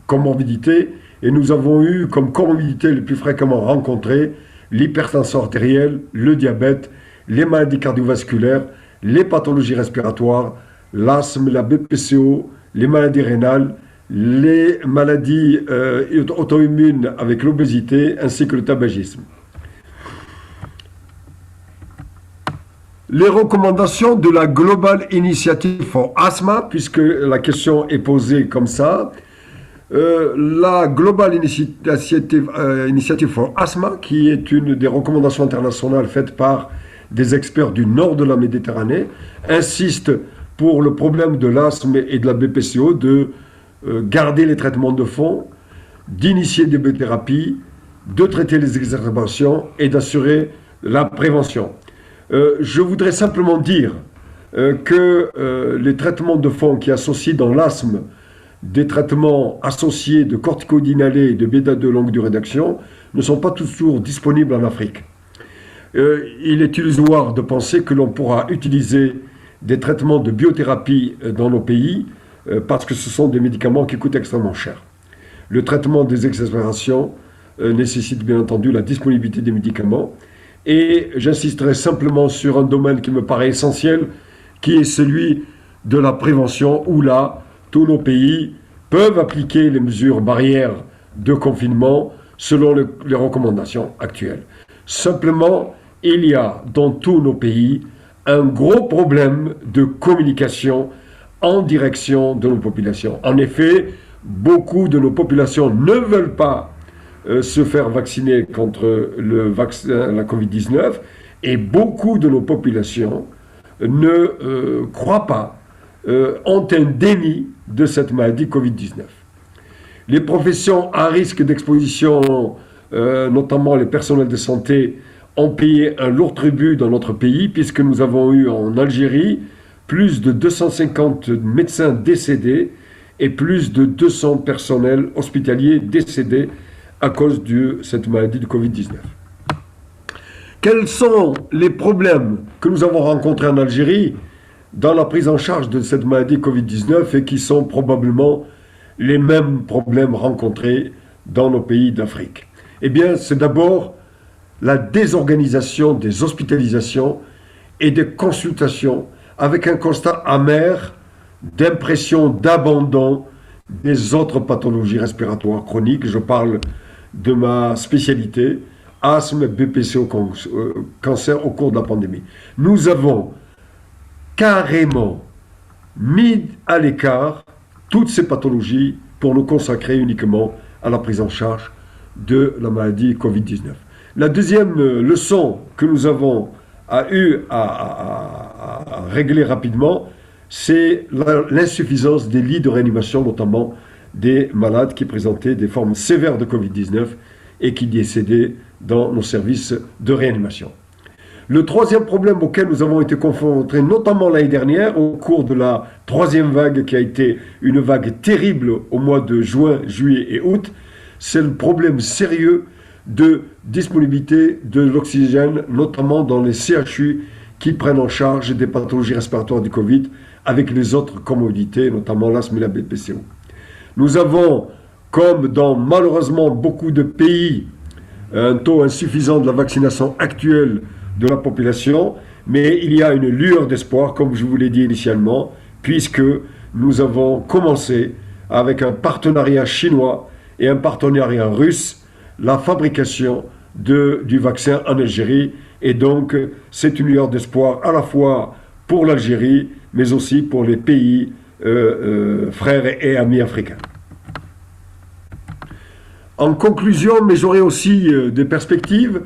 comorbidités. Et nous avons eu comme comorbidités les plus fréquemment rencontrées l'hypertension artérielle, le diabète, les maladies cardiovasculaires, les pathologies respiratoires, l'asthme, la BPCO, les maladies rénales, les maladies auto-immunes avec l'obésité ainsi que le tabagisme. Les recommandations de la Global Initiative for Asthma, puisque la question est posée comme ça. La Global Initiative for Asthma, qui est une des recommandations internationales faites par des experts du nord de la Méditerranée, insiste pour le problème de l'asthme et de la BPCO de garder les traitements de fond, d'initier des biothérapies, de traiter les exacerbations et d'assurer la prévention. Je voudrais simplement dire que les traitements de fond qui associent dans l'asthme des traitements associés de corticoïdes inhalés et de bêta de longue durée d'action ne sont pas toujours disponibles en Afrique. Il est illusoire de penser que l'on pourra utiliser des traitements de biothérapie dans nos pays parce que ce sont des médicaments qui coûtent extrêmement cher. Le traitement des exacerbations nécessite bien entendu la disponibilité des médicaments. Et j'insisterai simplement sur un domaine qui me paraît essentiel, qui est celui de la prévention, où là, tous nos pays peuvent appliquer les mesures barrières de confinement selon les recommandations actuelles. Simplement, il y a dans tous nos pays un gros problème de communication en direction de nos populations. En effet, beaucoup de nos populations ne veulent pas se faire vacciner contre le vaccin, la Covid-19, et beaucoup de nos populations ne croient pas, ont un déni de cette maladie Covid-19. Les professions à risque d'exposition, notamment les personnels de santé, ont payé un lourd tribut dans notre pays, puisque nous avons eu en Algérie plus de 250 médecins décédés et plus de 200 personnels hospitaliers décédés à cause de cette maladie de Covid-19. Quels sont les problèmes que nous avons rencontrés en Algérie dans la prise en charge de cette maladie Covid-19 et qui sont probablement les mêmes problèmes rencontrés dans nos pays d'Afrique? Eh bien, c'est d'abord la désorganisation des hospitalisations et des consultations avec un constat amer d'impression d'abandon des autres pathologies respiratoires chroniques. Je parle de ma spécialité, asthme, BPCO, cancer au cours de la pandémie. Nous avons carrément mis à l'écart toutes ces pathologies pour nous consacrer uniquement à la prise en charge de la maladie Covid-19. La deuxième leçon que nous avons eu à régler rapidement, c'est l'insuffisance des lits de réanimation, notamment des malades qui présentaient des formes sévères de Covid-19 et qui décédaient dans nos services de réanimation. Le troisième problème auquel nous avons été confrontés, notamment l'année dernière, au cours de la troisième vague, qui a été une vague terrible au mois de juin, juillet et août, c'est le problème sérieux de disponibilité de l'oxygène, notamment dans les CHU qui prennent en charge des pathologies respiratoires du Covid, avec les autres comorbidités, notamment l'asthme et la BPCO. Nous avons, comme dans malheureusement beaucoup de pays, un taux insuffisant de la vaccination actuelle de la population, mais il y a une lueur d'espoir, comme je vous l'ai dit initialement, puisque nous avons commencé avec un partenariat chinois et un partenariat russe, la fabrication du vaccin en Algérie, et donc c'est une lueur d'espoir à la fois pour l'Algérie, mais aussi pour les pays frères et amis africains. En conclusion, mais j'aurai aussi des perspectives,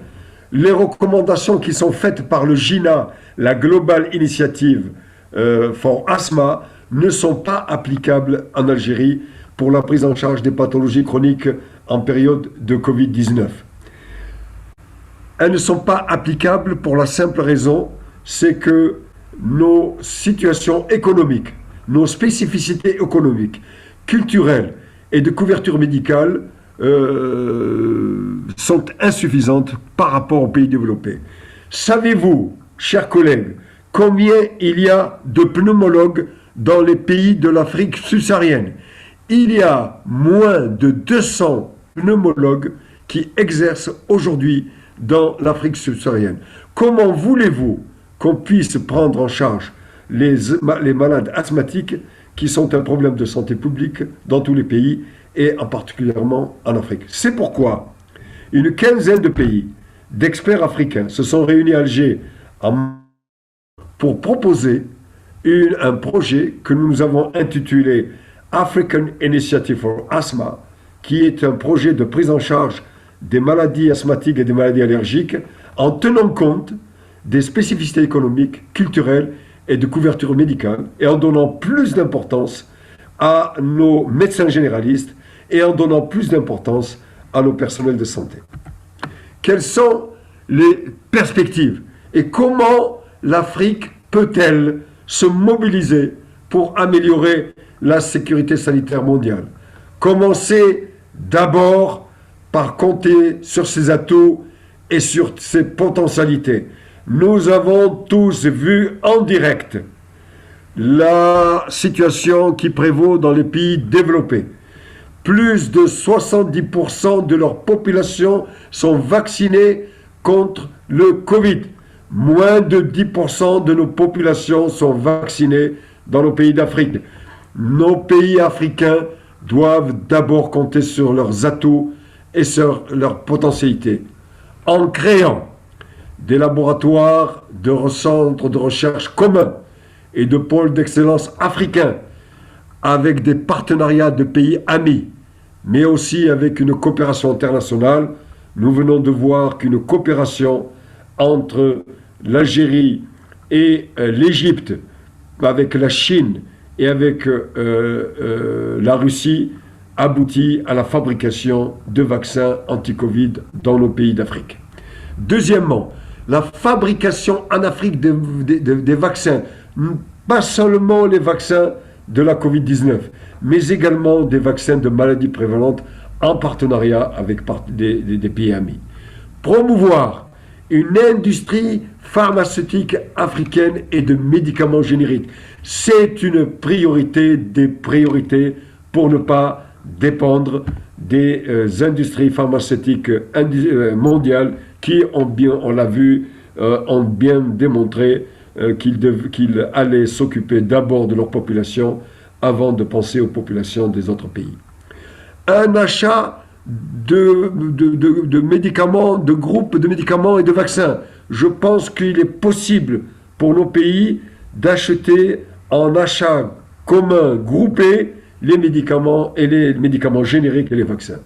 les recommandations qui sont faites par le GINA, la Global Initiative for Asthma, ne sont pas applicables en Algérie pour la prise en charge des pathologies chroniques en période de Covid-19. Elles ne sont pas applicables pour la simple raison, c'est que nos situations économiques, nos spécificités économiques, culturelles et de couverture médicale sont insuffisantes par rapport aux pays développés. Savez-vous, chers collègues, combien il y a de pneumologues dans les pays de l'Afrique subsaharienne? Il y a moins de 200 pneumologues qui exercent aujourd'hui dans l'Afrique subsaharienne. Comment voulez-vous qu'on puisse prendre en charge les malades asthmatiques qui sont un problème de santé publique dans tous les pays et en particulièrement en Afrique. C'est pourquoi une quinzaine de pays d'experts africains se sont réunis à Alger pour proposer un projet que nous avons intitulé African Initiative for Asthma, qui est un projet de prise en charge des maladies asthmatiques et des maladies allergiques en tenant compte des spécificités économiques, culturelles et de couverture médicale et en donnant plus d'importance à nos médecins généralistes et en donnant plus d'importance à nos personnels de santé. Quelles sont les perspectives et comment l'Afrique peut-elle se mobiliser pour améliorer la sécurité sanitaire mondiale? Commencer d'abord par compter sur ses atouts et sur ses potentialités. Nous avons tous vu en direct la situation qui prévaut dans les pays développés. Plus de 70% de leur population sont vaccinés contre le Covid. Moins de 10% de nos populations sont vaccinées dans nos pays d'Afrique. Nos pays africains doivent d'abord compter sur leurs atouts et sur leurs potentialités. En créant des laboratoires de centres de recherche communs et de pôles d'excellence africains avec des partenariats de pays amis, mais aussi avec une coopération internationale. Nous venons de voir qu'une coopération entre l'Algérie et l'Égypte, avec la Chine et avec la Russie, aboutit à la fabrication de vaccins anti-Covid dans nos pays d'Afrique. Deuxièmement, la fabrication en Afrique des vaccins, pas seulement les vaccins de la Covid-19, mais également des vaccins de maladies prévalentes en partenariat avec des pays amis. Promouvoir une industrie pharmaceutique africaine et de médicaments génériques, c'est une priorité des priorités pour ne pas dépendre des industries pharmaceutiques mondiales qui on l'a vu, ont bien démontré qu'ils allaient s'occuper d'abord de leur population avant de penser aux populations des autres pays. Un achat de médicaments, de groupes de médicaments et de vaccins. Je pense qu'il est possible pour nos pays d'acheter en achat commun, groupé, les médicaments et les médicaments génériques et les vaccins.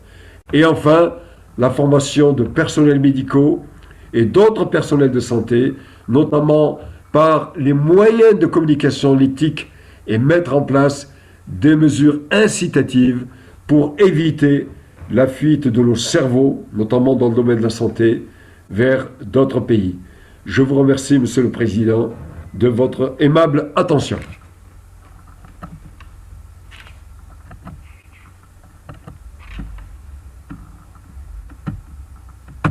Et enfin, la formation de personnels médicaux et d'autres personnels de santé, notamment par les moyens de communication, l'éthique, et mettre en place des mesures incitatives pour éviter la fuite de nos cerveaux, notamment dans le domaine de la santé, vers d'autres pays. Je vous remercie, Monsieur le Président, de votre aimable attention.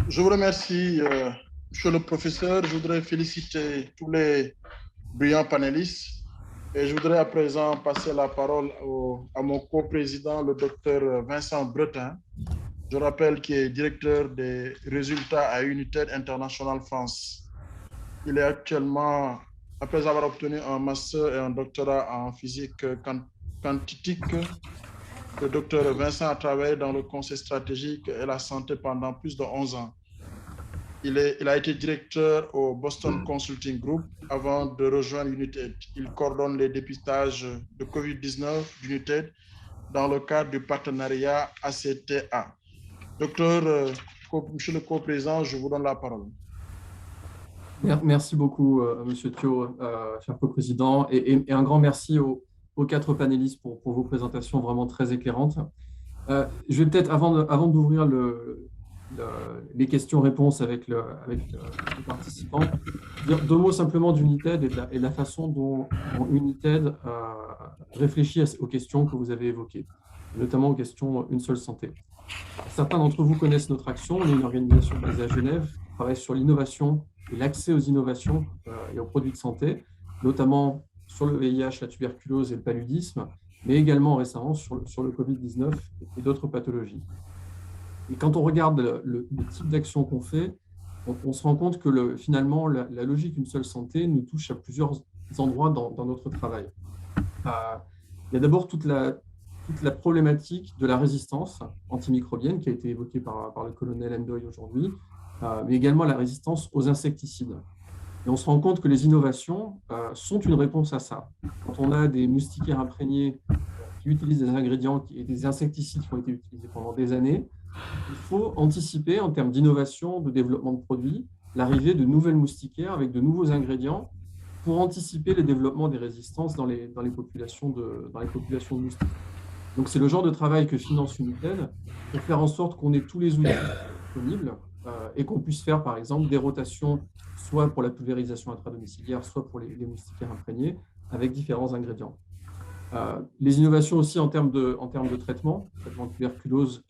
Je vous remercie, Monsieur le Professeur. Je voudrais féliciter tous les brillants panélistes et je voudrais à présent passer la parole à mon co-président, le docteur Vincent Bretin. Je rappelle qu'il est directeur des résultats à United International France. Il est actuellement, après avoir obtenu un master et un doctorat en physique quantique, le docteur Vincent a travaillé dans le conseil stratégique et la santé pendant plus de 11 ans. Il a été directeur au Boston Consulting Group avant de rejoindre United. Il coordonne les dépistages de COVID-19 d'United dans le cadre du partenariat ACTA. Docteur, monsieur le co-président, je vous donne la parole. Merci beaucoup, Monsieur Thio, cher co-président, et un grand merci aux 4 panélistes pour vos présentations vraiment très éclairantes. Je vais peut-être, avant d'ouvrir les questions-réponses avec les participants, dire 2 mots simplement d'United et de la façon dont United réfléchit aux questions que vous avez évoquées, notamment aux questions Une seule santé. Certains d'entre vous connaissent notre action. On est une organisation basée à Genève qui travaille sur l'innovation et l'accès aux innovations et aux produits de santé, notamment sur le VIH, la tuberculose et le paludisme, mais également récemment sur le Covid-19 et d'autres pathologies. Et quand on regarde le type d'action qu'on fait, on se rend compte que finalement, la logique Une seule santé nous touche à plusieurs endroits dans notre travail. Il y a d'abord toute la problématique de la résistance antimicrobienne qui a été évoquée par le colonel Ndoye aujourd'hui, mais également la résistance aux insecticides. Et on se rend compte que les innovations sont une réponse à ça. Quand on a des moustiquaires imprégnés qui utilisent des ingrédients et des insecticides qui ont été utilisés pendant des années, il faut anticiper en termes d'innovation, de développement de produits, l'arrivée de nouvelles moustiquaires avec de nouveaux ingrédients pour anticiper le développement des résistances dans les populations de moustiques. Donc, c'est le genre de travail que finance United pour faire en sorte qu'on ait tous les outils disponibles et qu'on puisse faire, par exemple, des rotations, soit pour la pulvérisation intradomiciliaire, soit pour les moustiquaires imprégnés, avec différents ingrédients. Les innovations aussi en termes de traitement de tuberculose,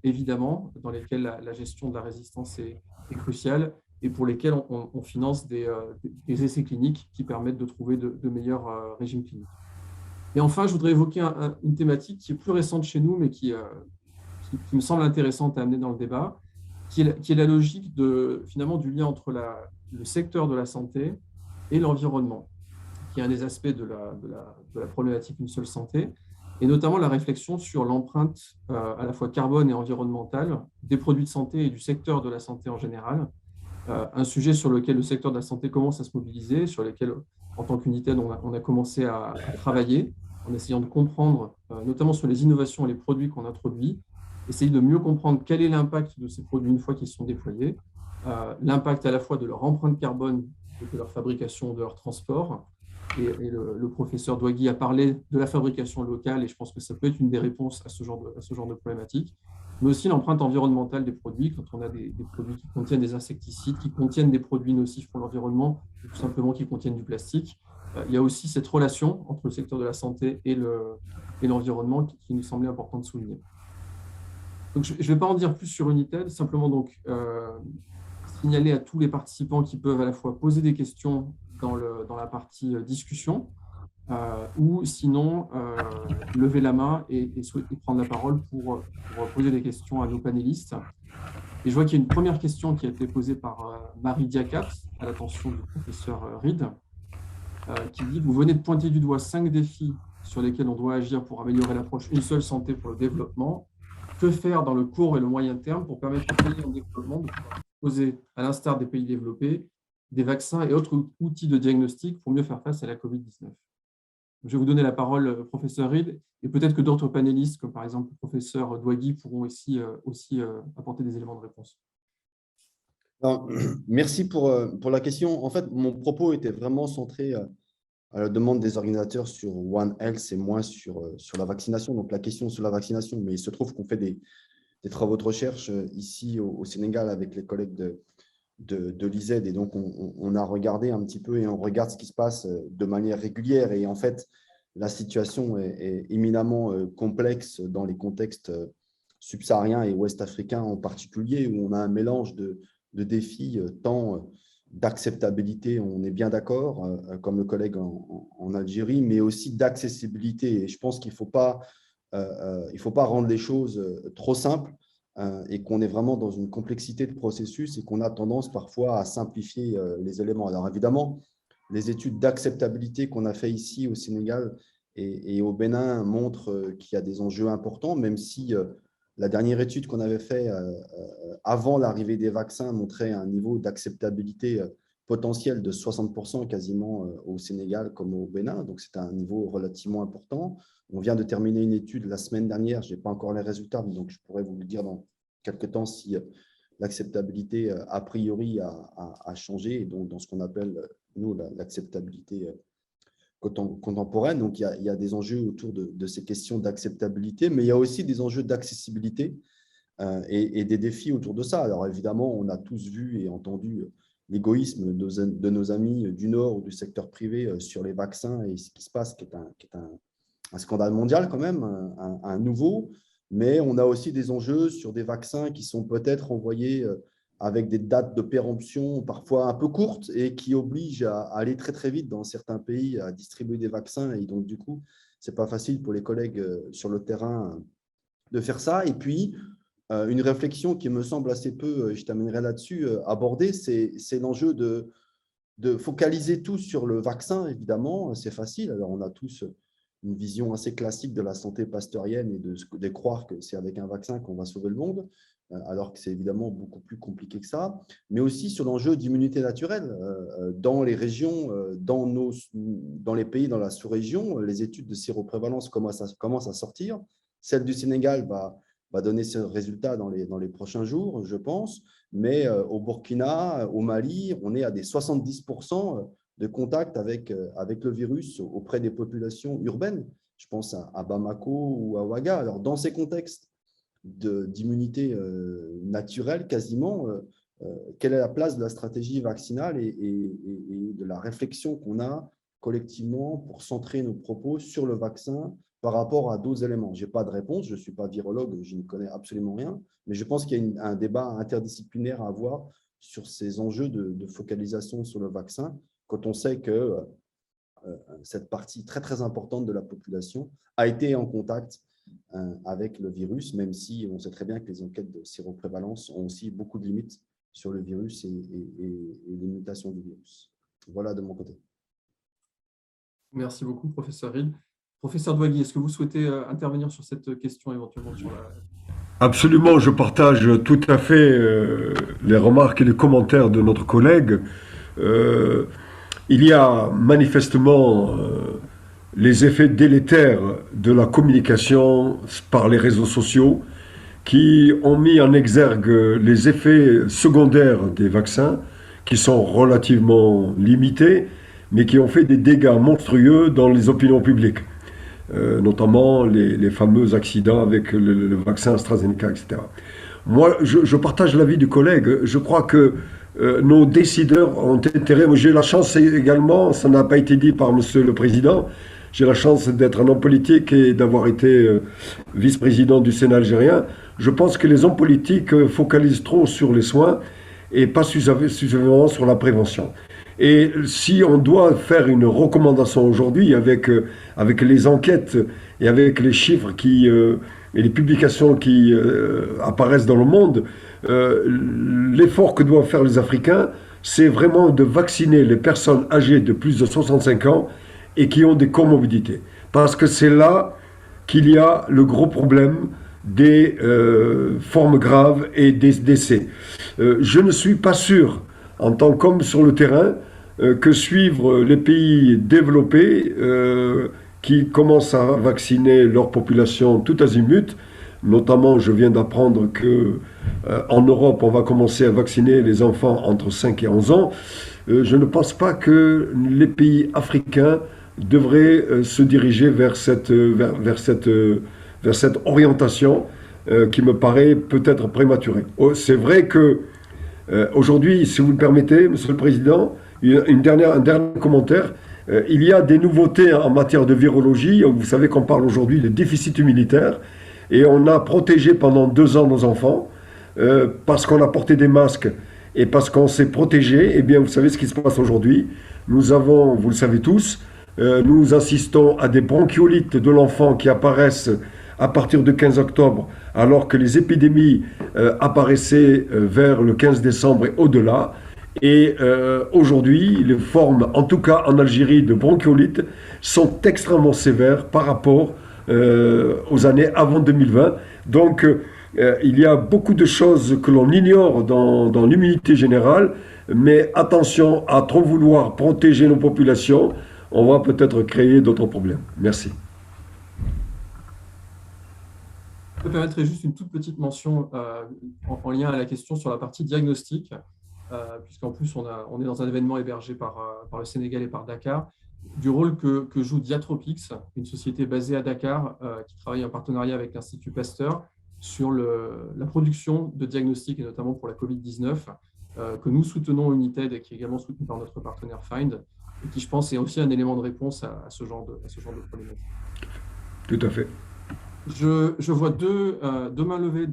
évidemment, dans lesquels la gestion de la résistance est cruciale et pour lesquels on finance des essais cliniques qui permettent de trouver de meilleurs régimes cliniques. Et enfin, je voudrais évoquer une thématique qui est plus récente chez nous, mais qui me semble intéressante à amener dans le débat, qui est la logique finalement du lien entre le secteur de la santé et l'environnement, qui est un des aspects de la problématique Une seule santé, et notamment la réflexion sur l'empreinte à la fois carbone et environnementale des produits de santé et du secteur de la santé en général, un sujet sur lequel le secteur de la santé commence à se mobiliser, sur lequel, en tant qu'United, on a commencé à travailler, en essayant de comprendre, notamment sur les innovations et les produits qu'on introduit, essayer de mieux comprendre quel est l'impact de ces produits une fois qu'ils sont déployés, l'impact à la fois de leur empreinte carbone, de leur fabrication, de leur transport. Et le professeur Douagui a parlé de la fabrication locale, et je pense que ça peut être une des réponses à ce genre de problématique, mais aussi l'empreinte environnementale des produits, quand on a des produits qui contiennent des insecticides, qui contiennent des produits nocifs pour l'environnement, ou tout simplement qui contiennent du plastique. Il y a aussi cette relation entre le secteur de la santé et l'environnement qui nous semblait important de souligner. Donc, je ne vais pas en dire plus sur United, simplement donc signaler à tous les participants qui peuvent à la fois poser des questions dans la partie discussion, ou sinon lever la main et prendre la parole pour poser des questions à nos panélistes. Et je vois qu'il y a une première question qui a été posée par Marie Diacat à l'attention du professeur Reed, qui dit « Vous venez de pointer du doigt 5 défis sur lesquels on doit agir pour améliorer l'approche Une seule santé pour le développement. Que faire dans le court et le moyen terme pour permettre aux pays en développement de pouvoir disposer, à l'instar des pays développés, des vaccins et autres outils de diagnostic pour mieux faire face à la COVID-19 ?» Je vais vous donner la parole, professeur Reed, et peut-être que d'autres panélistes, comme par exemple le professeur Douagui, pourront aussi apporter des éléments de réponse. Alors, merci pour la question. En fait, mon propos était vraiment centré à la demande des organisateurs sur One Health et moins sur la vaccination. Donc, la question sur la vaccination, mais il se trouve qu'on fait des travaux de recherche ici au Sénégal avec les collègues de l'ISED, et donc on a regardé un petit peu et on regarde ce qui se passe de manière régulière, et en fait la situation est éminemment complexe dans les contextes subsahariens et ouest-africains en particulier, où on a un mélange de défis tant d'acceptabilité, on est bien d'accord, comme le collègue en Algérie, mais aussi d'accessibilité, et je pense qu'il ne faut pas rendre les choses trop simples, et qu'on est vraiment dans une complexité de processus et qu'on a tendance parfois à simplifier les éléments. Alors évidemment, les études d'acceptabilité qu'on a fait ici au Sénégal et au Bénin montrent qu'il y a des enjeux importants, même si la dernière étude qu'on avait faite avant l'arrivée des vaccins montrait un niveau d'acceptabilité potentiel de 60% quasiment au Sénégal comme au Bénin, donc c'est un niveau relativement important. On vient de terminer une étude la semaine dernière, je n'ai pas encore les résultats, donc je pourrais vous le dire dans quelques temps si l'acceptabilité a priori a changé, et donc dans ce qu'on appelle, nous, l'acceptabilité contemporaine. Donc, il y a des enjeux autour de ces questions d'acceptabilité, mais il y a aussi des enjeux d'accessibilité et des défis autour de ça. Alors, évidemment, on a tous vu et entendu l'égoïsme de nos amis du Nord ou du secteur privé sur les vaccins et ce qui se passe, qui est un scandale mondial quand même, un nouveau, mais on a aussi des enjeux sur des vaccins qui sont peut-être envoyés avec des dates de péremption parfois un peu courtes et qui obligent à aller très très vite dans certains pays à distribuer des vaccins, et donc du coup, ce n'est pas facile pour les collègues sur le terrain de faire ça. Et puis, une réflexion qui me semble assez peu, je t'amènerai là-dessus, abordée, c'est l'enjeu de focaliser tout sur le vaccin, évidemment, c'est facile. Alors, on a tous une vision assez classique de la santé pasteurienne et de croire que c'est avec un vaccin qu'on va sauver le monde, alors que c'est évidemment beaucoup plus compliqué que ça, mais aussi sur l'enjeu d'immunité naturelle. Dans les régions, dans les pays, dans la sous-région, les études de séroprévalence commencent à sortir. Celle du Sénégal va donner ce résultat dans les prochains jours, je pense, mais au Burkina, au Mali, on est à des 70% de contact avec le virus auprès des populations urbaines. Je pense à Bamako ou à Ouaga. Alors, dans ces contextes d'immunité naturelle, quasiment, quelle est la place de la stratégie vaccinale et de la réflexion qu'on a collectivement pour centrer nos propos sur le vaccin par rapport à d'autres éléments? Je n'ai pas de réponse, je ne suis pas virologue, je n'y connais absolument rien, mais je pense qu'il y a un débat interdisciplinaire à avoir sur ces enjeux de focalisation sur le vaccin, quand on sait que cette partie très, très importante de la population a été en contact avec le virus, même si on sait très bien que les enquêtes de séroprévalence ont aussi beaucoup de limites sur le virus et les mutations du virus. Voilà de mon côté. Merci beaucoup, professeur Hill. Professeur Douagui, est-ce que vous souhaitez intervenir sur cette question éventuellement Absolument, je partage tout à fait les remarques et les commentaires de notre collègue. Il y a manifestement les effets délétères de la communication par les réseaux sociaux qui ont mis en exergue les effets secondaires des vaccins, qui sont relativement limités, mais qui ont fait des dégâts monstrueux dans les opinions publiques, notamment les fameux accidents avec le vaccin AstraZeneca, etc. Moi, je partage l'avis du collègue. Je crois que nos décideurs ont intérêt. J'ai la chance également, ça n'a pas été dit par Monsieur le Président, j'ai la chance d'être un homme politique et d'avoir été vice-président du Sénat algérien. Je pense que les hommes politiques focalisent trop sur les soins et pas suffisamment sur la prévention. Et si on doit faire une recommandation aujourd'hui avec les enquêtes et avec les chiffres et les publications qui apparaissent dans le monde, l'effort que doivent faire les Africains, c'est vraiment de vacciner les personnes âgées de plus de 65 ans et qui ont des comorbidités. Parce que c'est là qu'il y a le gros problème des formes graves et des décès. Je ne suis pas sûr, en tant qu'homme sur le terrain, que suivre les pays développés qui commencent à vacciner leur population tout azimut. Notamment, je viens d'apprendre qu'en Europe, on va commencer à vacciner les enfants entre 5 et 11 ans. Je ne pense pas que les pays africains devraient se diriger vers cette orientation qui me paraît peut-être prématurée. C'est vrai que aujourd'hui, si vous le permettez, Monsieur le Président, un dernier commentaire. Il y a des nouveautés en matière de virologie. Vous savez qu'on parle aujourd'hui de déficit immunitaire. Et on a protégé pendant 2 ans nos enfants parce qu'on a porté des masques et parce qu'on s'est protégé. Eh bien, vous savez ce qui se passe aujourd'hui. Nous avons, vous le savez tous, nous assistons à des bronchiolites de l'enfant qui apparaissent à partir du 15 octobre, alors que les épidémies apparaissaient vers le 15 décembre et au-delà. Et aujourd'hui, les formes, en tout cas en Algérie, de bronchiolite sont extrêmement sévères par rapport aux années avant 2020. Donc, il y a beaucoup de choses que l'on ignore dans l'immunité générale, mais attention à trop vouloir protéger nos populations, on va peut-être créer d'autres problèmes. Merci. Je me permettrai juste une toute petite mention en lien à la question sur la partie diagnostic, puisqu'en plus on est dans un événement hébergé par le Sénégal et par Dakar, du rôle que joue Diatropix, une société basée à Dakar qui travaille en partenariat avec l'Institut Pasteur sur la production de diagnostics, et notamment pour la Covid-19, que nous soutenons United et qui est également soutenu par notre partenaire Find, et qui, je pense, est aussi un élément de réponse à ce genre de problématique. Tout à fait. Je vois deux mains levées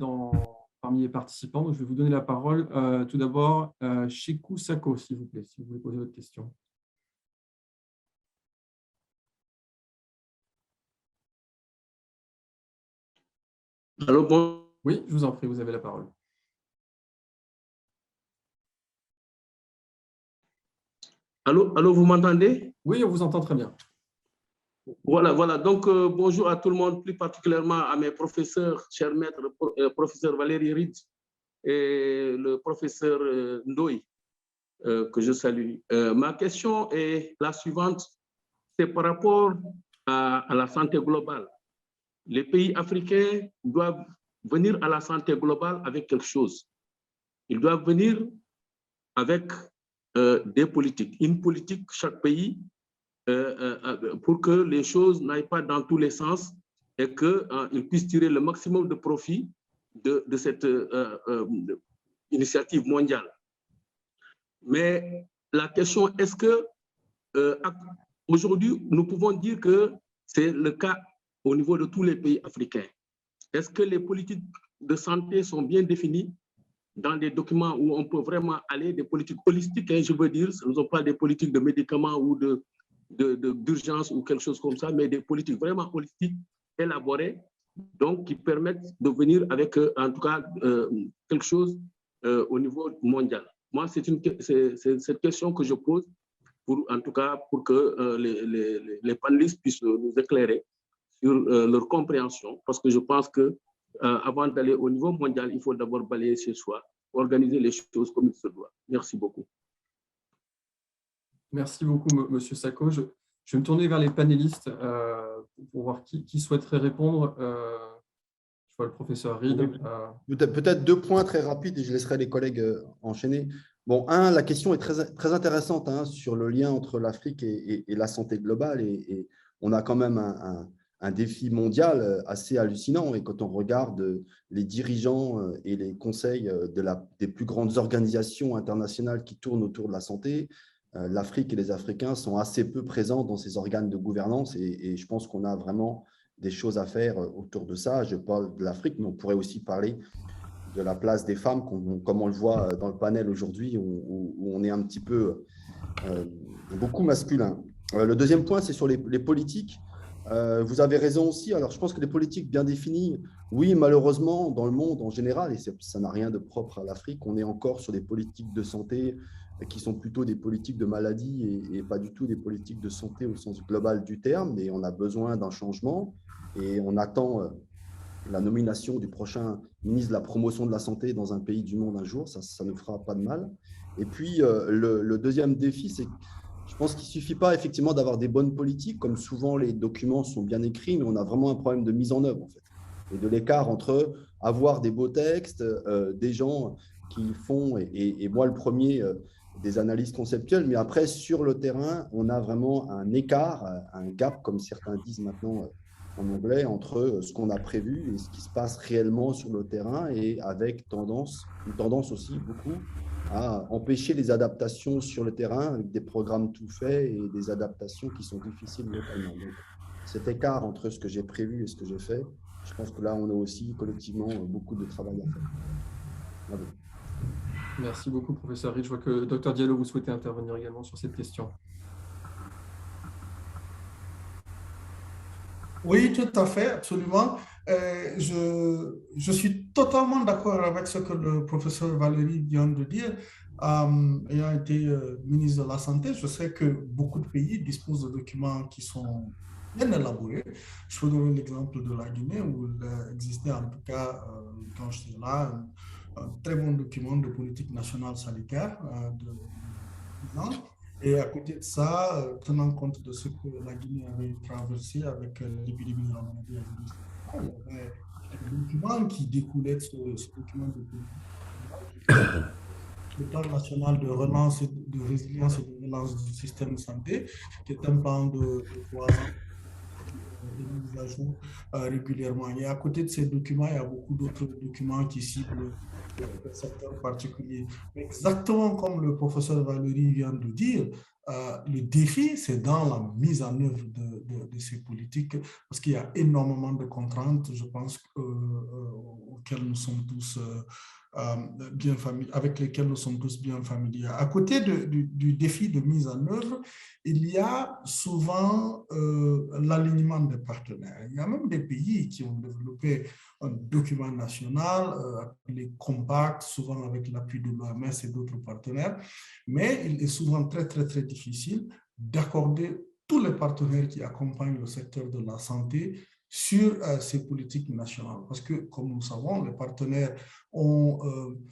parmi les participants, donc je vais vous donner la parole. Tout d'abord, Shekou Sako, s'il vous plaît, si vous voulez poser votre question. Allô, bon. Oui, je vous en prie, vous avez la parole. Allô, vous m'entendez? Oui, on vous entend très bien. Voilà. Donc, bonjour à tout le monde, plus particulièrement à mes professeurs, chers maîtres, le professeur Valérie Reed et le professeur Ndoye, que je salue. Ma question est la suivante, c'est par rapport à la santé globale. Les pays africains doivent venir à la santé globale avec quelque chose. Ils doivent venir avec des politiques, une politique chaque pays, pour que les choses n'aillent pas dans tous les sens et qu'ils puissent tirer le maximum de profit de cette initiative mondiale. Mais la question, est-ce que aujourd'hui, nous pouvons dire que c'est le cas au niveau de tous les pays africains? Est-ce que les politiques de santé sont bien définies dans des documents où on peut vraiment aller, des politiques holistiques, je veux dire, ce ne sont pas des politiques de médicaments ou d'urgence ou quelque chose comme ça, mais des politiques vraiment holistiques, élaborées, donc qui permettent de venir avec, en tout cas, quelque chose au niveau mondial. Moi, c'est cette question que je pose, en tout cas, pour que les panélistes puissent nous éclairer sur leur compréhension, parce que je pense que avant d'aller au niveau mondial, il faut d'abord balayer chez soi, organiser les choses comme il se doit. Merci beaucoup. Merci beaucoup, Monsieur Sacco. Je vais me tourner vers les panélistes pour voir qui souhaiterait répondre. Je vois le professeur Reed. Peut-être 2 points très rapides et je laisserai les collègues enchaîner. Bon, la question est très intéressante sur le lien entre l'Afrique et la santé globale. Et on a quand même un défi mondial assez hallucinant. Et quand on regarde les dirigeants et les conseils des plus grandes organisations internationales qui tournent autour de la santé, l'Afrique et les Africains sont assez peu présents dans ces organes de gouvernance. Et je pense qu'on a vraiment des choses à faire autour de ça. Je parle de l'Afrique, mais on pourrait aussi parler de la place des femmes, comme on le voit dans le panel aujourd'hui, où on est un petit peu beaucoup masculin. Le deuxième point, c'est sur les politiques. Vous avez raison aussi. Alors, je pense que les politiques bien définies, oui, malheureusement, dans le monde en général, et ça n'a rien de propre à l'Afrique, on est encore sur des politiques de santé qui sont plutôt des politiques de maladie et pas du tout des politiques de santé au sens global du terme. Et on a besoin d'un changement et on attend la nomination du prochain ministre de la promotion de la santé dans un pays du monde un jour. Ça ne fera pas de mal. Et puis, le deuxième défi, c'est je pense qu'il ne suffit pas effectivement d'avoir des bonnes politiques, comme souvent les documents sont bien écrits, mais on a vraiment un problème de mise en œuvre en fait, et de l'écart entre avoir des beaux textes, des gens qui font, et moi le premier, des analyses conceptuelles, mais après sur le terrain, on a vraiment un écart, un gap, comme certains disent maintenant en anglais, entre ce qu'on a prévu et ce qui se passe réellement sur le terrain, et avec une tendance aussi beaucoup à empêcher les adaptations sur le terrain avec des programmes tout faits et des adaptations qui sont difficiles localement. Donc, cet écart entre ce que j'ai prévu et ce que j'ai fait, je pense que là, on a aussi collectivement beaucoup de travail à faire. Bravo. Merci beaucoup, professeur Reed. Je vois que Dr Diallo, vous souhaitez intervenir également sur cette question. Oui, tout à fait, absolument. Je suis totalement d'accord avec ce que le professeur Valérie vient de dire. Ayant été ministre de la Santé, je sais que beaucoup de pays disposent de documents qui sont bien élaborés. Je peux donner l'exemple de la Guinée, où il existait en tout cas, quand j'étais là, un très bon document de politique nationale sanitaire de 10 ans. Et à côté de ça, tenant compte de ce que la Guinée avait traversé avec l'épidémie de la maladie à virus, il y avait un document qui découlait de ce document de politique. Le plan national de relance, de résilience et de relance du système de santé, qui est un plan de 3 ans de mise à jour régulièrement. Et à côté de ces documents, il y a beaucoup d'autres documents qui ciblent des secteurs particuliers. Mais exactement comme le professeur Valérie vient de dire, le défi, c'est dans la mise en œuvre de ces politiques, parce qu'il y a énormément de contraintes, je pense, auxquelles nous sommes tous avec lesquelles nous sommes tous bien familiers. À côté du défi de mise en œuvre, il y a souvent l'alignement des partenaires. Il y a même des pays qui ont développé un document national appelé Compact, souvent avec l'appui de l'OMS et d'autres partenaires, mais il est souvent très, très, très difficile d'accorder tous les partenaires qui accompagnent le secteur de la santé sur ces politiques nationales. Parce que, comme nous savons, les partenaires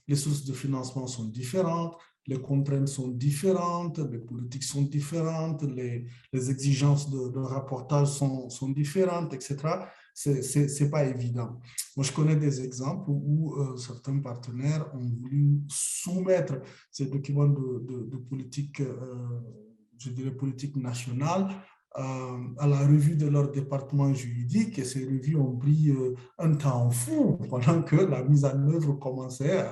les sources de financement sont différentes, les contraintes sont différentes, les politiques sont différentes, les exigences de rapportage sont différentes, etc. Ce n'est pas évident. Moi, je connais des exemples où certains partenaires ont voulu soumettre ces documents de politique, je dirais politique nationale, à la revue de leur département juridique, et ces revues ont pris un temps fou pendant que la mise en œuvre commençait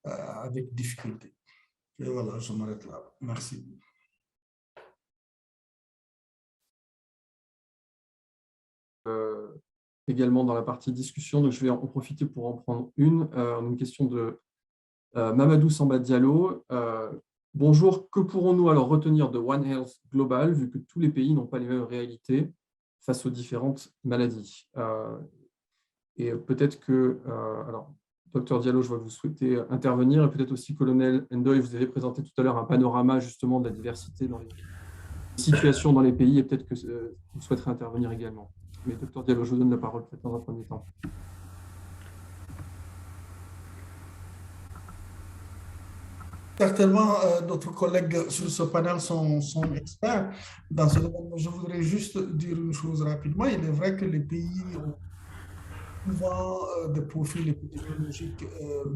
avec difficulté. Et voilà, je m'arrête là. Merci. Également dans la partie discussion, donc je vais en profiter pour en prendre une question de Mamadou Samba Diallo. Bonjour, que pourrons-nous alors retenir de One Health Global, vu que tous les pays n'ont pas les mêmes réalités face aux différentes maladies? Et peut-être que, alors, Docteur Diallo, je vois que vous souhaitez intervenir, et peut-être aussi, Colonel Ndoye, vous avez présenté tout à l'heure un panorama justement de la diversité dans les situations dans les pays, et peut-être que vous souhaiterez intervenir également. Mais Docteur Diallo, je vous donne la parole peut-être dans un premier temps. Certainement, d'autres collègues sur ce panel sont experts dans ce domaine. Je voudrais juste dire une chose rapidement. Il est vrai que les pays ont souvent des profils épidémiologiques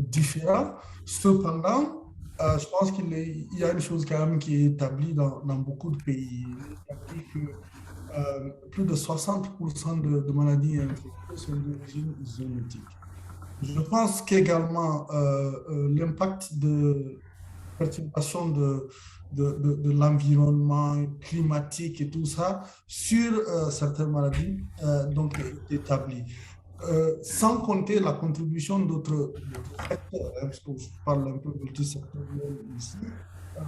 différents. Cependant, je pense qu'il y a une chose quand même qui est établie dans beaucoup de pays. Plus de 60% de maladies infectieuses sont d'origine zoonotique. Je pense qu'également l'impact de perturbation de l'environnement climatique et tout ça sur certaines maladies donc est établi. Sans compter la contribution d'autres secteurs, parce que je parle un peu multisectoriel ici,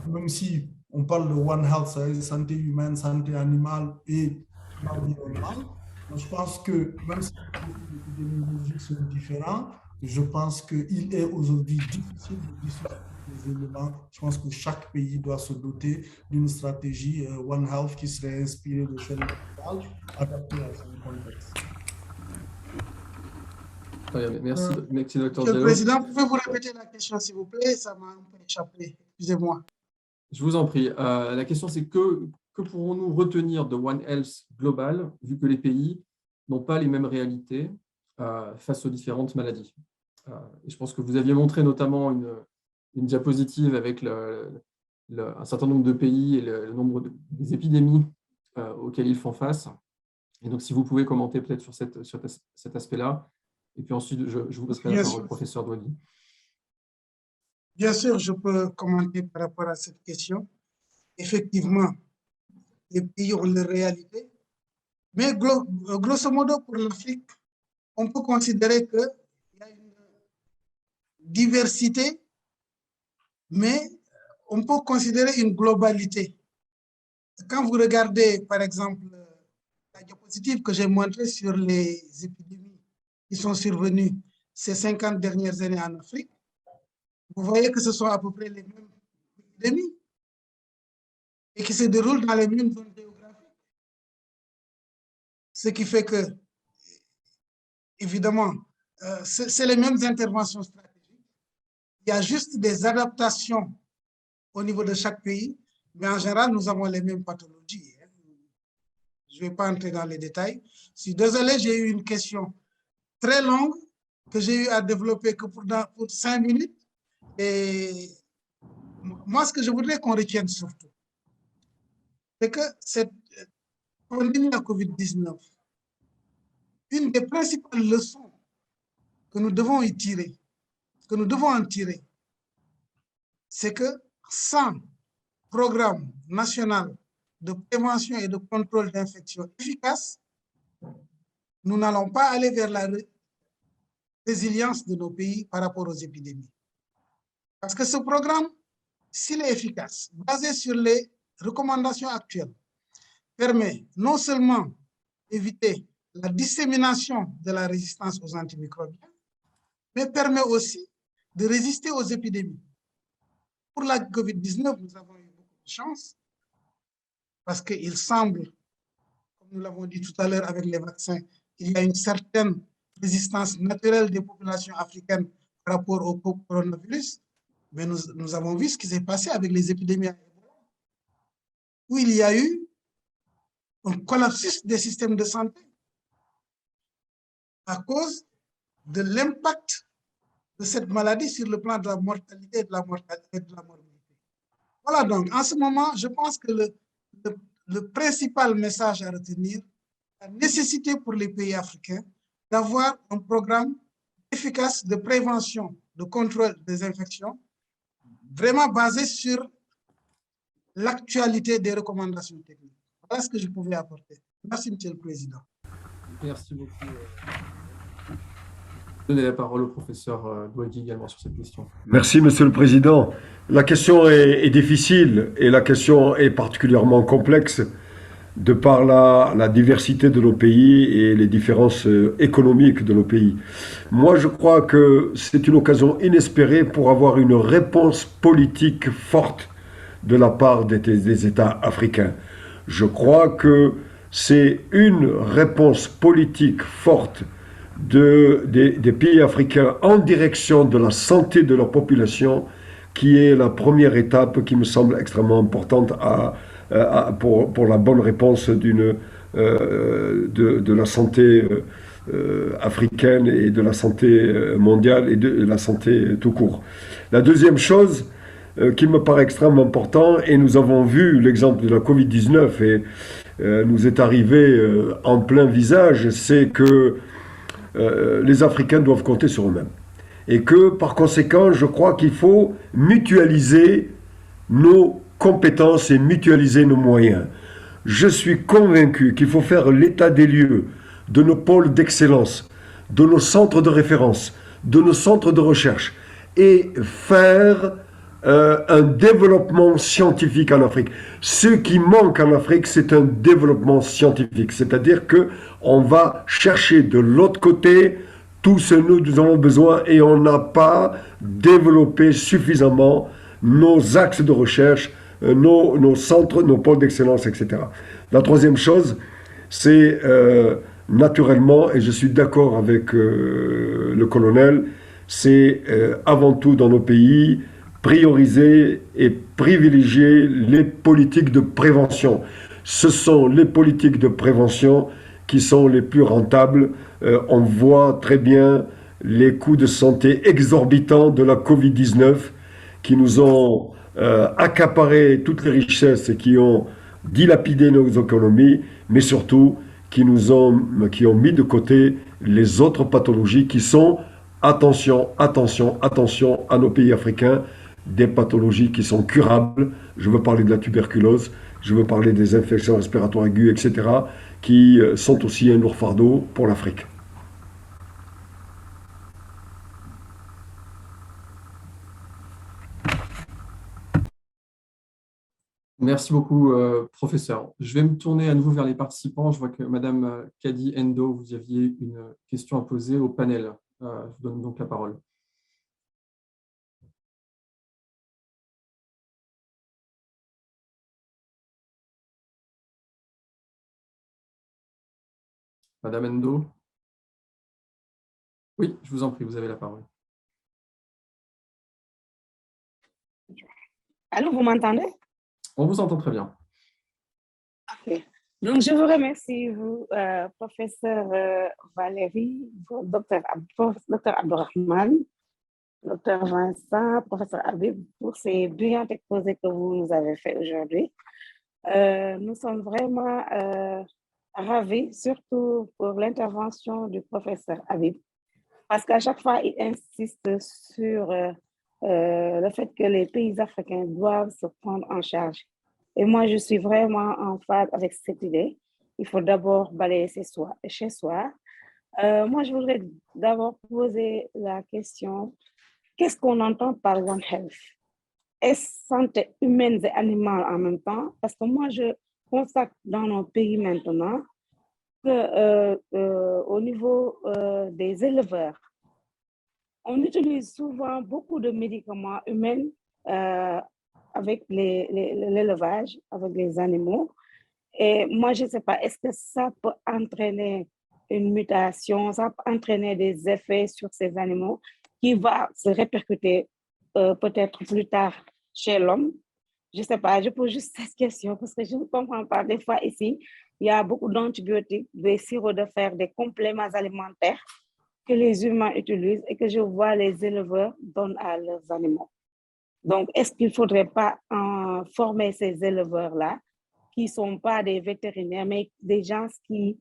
même si on parle de One Health, c'est-à-dire santé humaine, santé animale et l'environnement. Je pense que même si les épidémiologies sont différents, je pense qu'il est aujourd'hui difficile de dissocier les éléments. Je pense que chaque pays doit se doter d'une stratégie One Health qui serait inspirée de celle locale, adaptée à son contexte. Merci, Dr. Monsieur Diallo. le Président, pouvez-vous répéter la question, s'il vous plaît? Ça m'a un peu échappé. Excusez-moi. Je vous en prie. La question, c'est que pourrons-nous retenir de One Health Global, vu que les pays n'ont pas les mêmes réalités face aux différentes maladies? Et je pense que vous aviez montré notamment une diapositive avec un certain nombre de pays et le nombre des épidémies auxquelles ils font face. Et donc, si vous pouvez commenter peut-être sur cet aspect-là. Et puis ensuite, je vous passerai la parole, professeur Douali. Bien sûr, je peux commenter par rapport à cette question. Effectivement, les pays ont leur réalité. Mais grosso modo, pour l'Afrique, on peut considérer qu'il y a une diversité, mais on peut considérer une globalité. Quand vous regardez, par exemple, la diapositive que j'ai montrée sur les épidémies qui sont survenues ces 50 dernières années en Afrique, vous voyez que ce sont à peu près les mêmes épidémies et qui se déroulent dans les mêmes zones géographiques. Ce qui fait que, évidemment, c'est les mêmes interventions stratégiques. Il y a juste des adaptations au niveau de chaque pays, mais en général, nous avons les mêmes pathologies. Je ne vais pas entrer dans les détails. Je suis désolé, j'ai eu une question très longue que j'ai eu à développer que pour 5 minutes. Et moi, ce que je voudrais qu'on retienne surtout, c'est que cette pandémie de la COVID-19, une des principales leçons que nous devons en tirer, c'est que sans programme national de prévention et de contrôle d'infection efficace, nous n'allons pas aller vers la résilience de nos pays par rapport aux épidémies. Parce que ce programme, s'il est efficace, basé sur les recommandations actuelles, permet non seulement d'éviter la dissémination de la résistance aux antimicrobiens, mais permet aussi de résister aux épidémies. Pour la COVID-19, nous avons eu beaucoup de chance parce qu'il semble nous l'avons dit tout à l'heure avec les vaccins, il y a une certaine résistance naturelle des populations africaines par rapport au coronavirus. Mais nous avons vu ce qui s'est passé avec les épidémies à Ebola, où il y a eu un collapsus des systèmes de santé à cause de l'impact de cette maladie sur le plan de la mortalité et de la morbidité. Voilà donc, en ce moment, je pense que le principal message à retenir, la nécessité pour les pays africains d'avoir un programme efficace de prévention, de contrôle des infections, vraiment basé sur l'actualité des recommandations techniques. Voilà ce que je pouvais apporter. Merci, Monsieur le Président. Merci beaucoup. Je vais donner la parole au professeur Douagui également sur cette question. Merci, Monsieur le Président. La question est difficile et la question est particulièrement complexe de par la diversité de nos pays et les différences économiques de nos pays. Moi, je crois que c'est une occasion inespérée pour avoir une réponse politique forte de la part des États africains. Je crois que c'est une réponse politique forte des pays africains en direction de la santé de leur population qui est la première étape qui me semble extrêmement importante pour la bonne réponse de la santé africaine et de la santé mondiale et de la santé tout court. La deuxième chose qui me paraît extrêmement important, et nous avons vu l'exemple de la Covid-19 et nous est arrivé en plein visage, c'est que les Africains doivent compter sur eux-mêmes. Et que, par conséquent, je crois qu'il faut mutualiser nos compétences et mutualiser nos moyens. Je suis convaincu qu'il faut faire l'état des lieux de nos pôles d'excellence, de nos centres de référence, de nos centres de recherche, et faire un développement scientifique en Afrique. Ce qui manque en Afrique, c'est un développement scientifique. C'est-à-dire qu'on va chercher de l'autre côté tout ce dont nous avons besoin et on n'a pas développé suffisamment nos axes de recherche, nos centres, nos pôles d'excellence, etc. La troisième chose, c'est naturellement, et je suis d'accord avec le colonel, c'est avant tout dans nos pays, prioriser et privilégier les politiques de prévention. Ce sont les politiques de prévention qui sont les plus rentables. On voit très bien les coûts de santé exorbitants de la Covid-19 qui nous ont accaparé toutes les richesses et qui ont dilapidé nos économies, mais surtout qui ont mis de côté les autres pathologies qui sont, attention à nos pays africains, des pathologies qui sont curables. Je veux parler de la tuberculose, je veux parler des infections respiratoires aiguës, etc., qui sont aussi un lourd fardeau pour l'Afrique. Merci beaucoup, professeur. Je vais me tourner à nouveau vers les participants. Je vois que Madame Kadi Endo, vous aviez une question à poser au panel. Je vous donne donc la parole. Madame Endo. Oui, je vous en prie, vous avez la parole. Allô, vous m'entendez? On vous entend très bien. Okay. Donc, je vous remercie, vous, professeur Valérie, docteur Abdourahmane, docteur Vincent, professeur Habib, pour ces brillants exposés que vous nous avez fait aujourd'hui. Nous sommes vraiment ravis, surtout pour l'intervention du professeur Habib, parce qu'à chaque fois, il insiste sur le fait que les pays africains doivent se prendre en charge. Et moi, je suis vraiment en phase avec cette idée. Il faut d'abord balayer chez soi. Moi, je voudrais d'abord poser la question, qu'est-ce qu'on entend par One Health? Est-ce santé humaine et animale en même temps? Parce que moi, je constate dans nos pays maintenant qu'au niveau des éleveurs, on utilise souvent beaucoup de médicaments humains avec l'élevage, avec les animaux. Et moi, je ne sais pas, est-ce que ça peut entraîner une mutation, ça peut entraîner des effets sur ces animaux qui va se répercuter peut-être plus tard chez l'homme? Je ne sais pas, je pose juste cette question parce que je ne comprends pas. Des fois, ici, il y a beaucoup d'antibiotiques, des sirops de fer, des compléments alimentaires que les humains utilisent et que je vois les éleveurs donnent à leurs animaux. Donc, est-ce qu'il ne faudrait pas former ces éleveurs-là qui ne sont pas des vétérinaires, mais des gens qui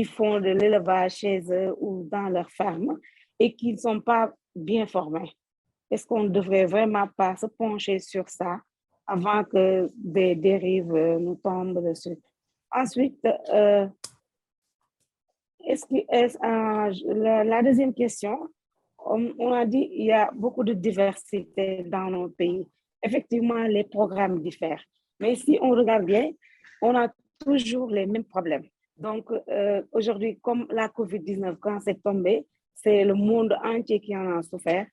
font de l'élevage chez eux ou dans leur ferme et qui ne sont pas bien formés? Est-ce qu'on ne devrait vraiment pas se pencher sur ça avant que des dérives nous tombent dessus? Ensuite, la deuxième question, on a dit qu'il y a beaucoup de diversité dans nos pays. Effectivement, les programmes diffèrent. Mais si on regarde bien, on a toujours les mêmes problèmes. Donc, aujourd'hui, comme la COVID-19, quand c'est tombé, c'est le monde entier qui en a souffert.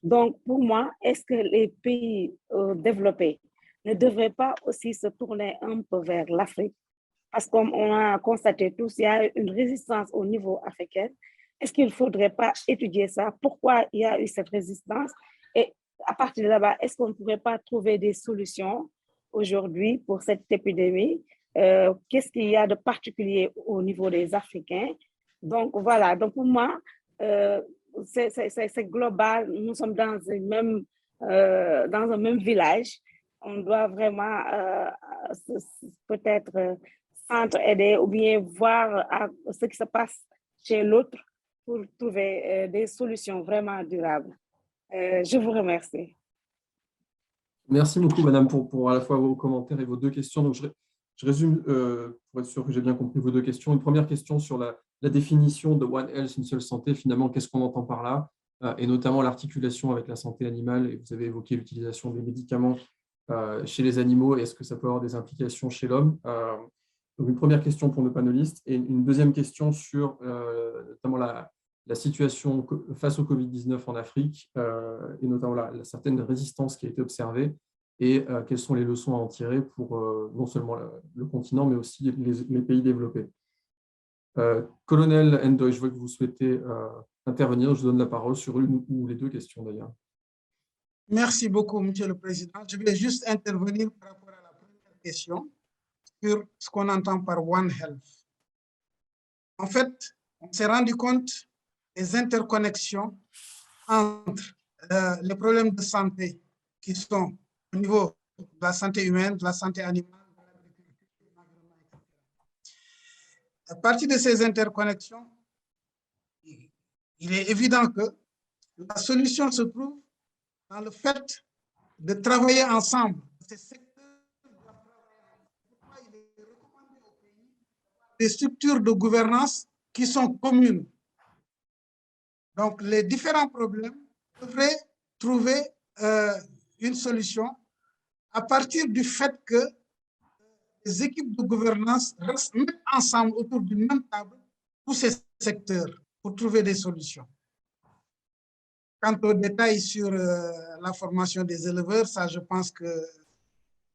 Donc, pour moi, est-ce que les pays développés ne devraient pas aussi se tourner un peu vers l'Afrique? Parce qu'on a constaté tous, il y a une résistance au niveau africain. Est-ce qu'il ne faudrait pas étudier ça? Pourquoi il y a eu cette résistance? Et à partir de là-bas, est-ce qu'on ne pourrait pas trouver des solutions aujourd'hui pour cette épidémie? Qu'est-ce qu'il y a de particulier au niveau des Africains? Donc voilà, donc pour moi, c'est global. Nous sommes dans un même village. On doit vraiment peut-être s'entraider ou bien voir ce qui se passe chez l'autre pour trouver des solutions vraiment durables. Je vous remercie. Merci beaucoup, madame, pour à la fois vos commentaires et vos deux questions. Donc, je résume pour être sûr que j'ai bien compris vos deux questions. Une première question sur la définition de One Health, une seule santé. Finalement, qu'est-ce qu'on entend par là? Et notamment l'articulation avec la santé animale. Et vous avez évoqué l'utilisation des médicaments chez les animaux. Est-ce que ça peut avoir des implications chez l'homme? Donc, une première question pour nos panélistes. Et une deuxième question sur notamment la situation face au Covid-19 en Afrique et notamment la certaine résistance qui a été observée et quelles sont les leçons à en tirer pour non seulement le continent, mais aussi les pays développés. Colonel Ndoye, je vois que vous souhaitez intervenir. Je vous donne la parole sur une ou les deux questions d'ailleurs. Merci beaucoup, Monsieur le Président. Je vais juste intervenir par rapport à la première question sur ce qu'on entend par One Health. En fait, on s'est rendu compte des interconnexions entre les problèmes de santé qui sont au niveau de la santé humaine, de la santé animale, de l'agriculture, de l'environnement, etc. À partir de ces interconnexions, il est évident que la solution se trouve dans le fait de travailler ensemble. Ces secteurs doivent travailler. Pourquoi il est recommandé au pays des structures de gouvernance qui sont communes. Donc, les différents problèmes devraient trouver une solution à partir du fait que les équipes de gouvernance mettent ensemble autour d'une même table tous ces secteurs pour trouver des solutions. Quant aux détails sur la formation des éleveurs, ça, je pense que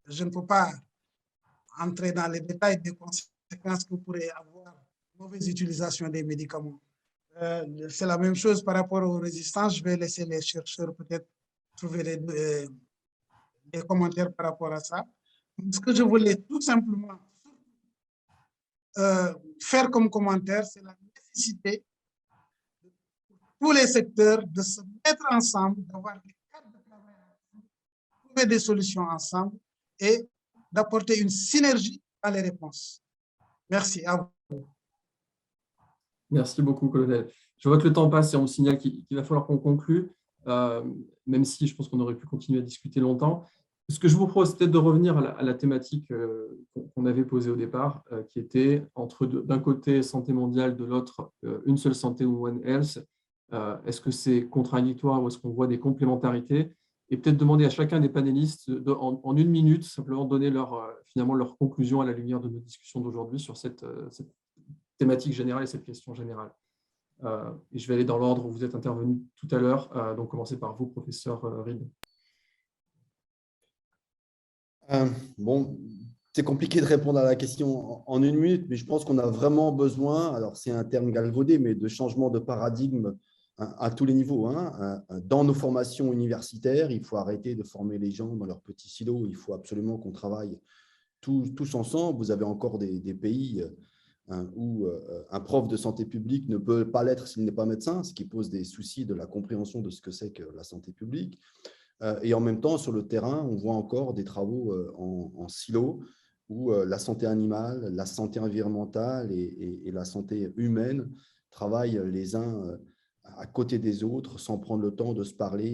je ne peux pas entrer dans les détails des conséquences que pourrait avoir mauvaise utilisation des médicaments. C'est la même chose par rapport aux résistances. Je vais laisser les chercheurs peut-être trouver des commentaires par rapport à ça. Ce que je voulais tout simplement faire comme commentaire, c'est la nécessité de tous les secteurs de se mettre ensemble, d'avoir des cadres de travail, trouver des solutions ensemble et d'apporter une synergie à les réponses. Merci à vous. Merci beaucoup, colonel. Je vois que le temps passe et on me signale qu'il va falloir qu'on conclue, même si je pense qu'on aurait pu continuer à discuter longtemps. Ce que je vous propose, c'est peut-être de revenir à la thématique qu'on avait posée au départ, qui était entre d'un côté santé mondiale, de l'autre une seule santé ou One Health. Est-ce que c'est contradictoire ou est-ce qu'on voit des complémentarités? Et peut-être demander à chacun des panélistes, en une minute, simplement donner finalement leur conclusion à la lumière de nos discussions d'aujourd'hui sur cette thématique générale et cette question générale. Et je vais aller dans l'ordre où vous êtes intervenu tout à l'heure. Donc, commencer par vous, professeur Reed. Bon, C'est compliqué de répondre à la question en une minute, mais je pense qu'on a vraiment besoin, alors c'est un terme galvaudé, mais de changement de paradigme à tous les niveaux. Dans nos formations universitaires, il faut arrêter de former les gens dans leurs petits silos. Il faut absolument qu'on travaille tous ensemble. Vous avez encore des pays où un prof de santé publique ne peut pas l'être s'il n'est pas médecin, ce qui pose des soucis de la compréhension de ce que c'est que la santé publique. Et en même temps, sur le terrain, on voit encore des travaux en silo où la santé animale, la santé environnementale et la santé humaine travaillent les uns à côté des autres sans prendre le temps de se parler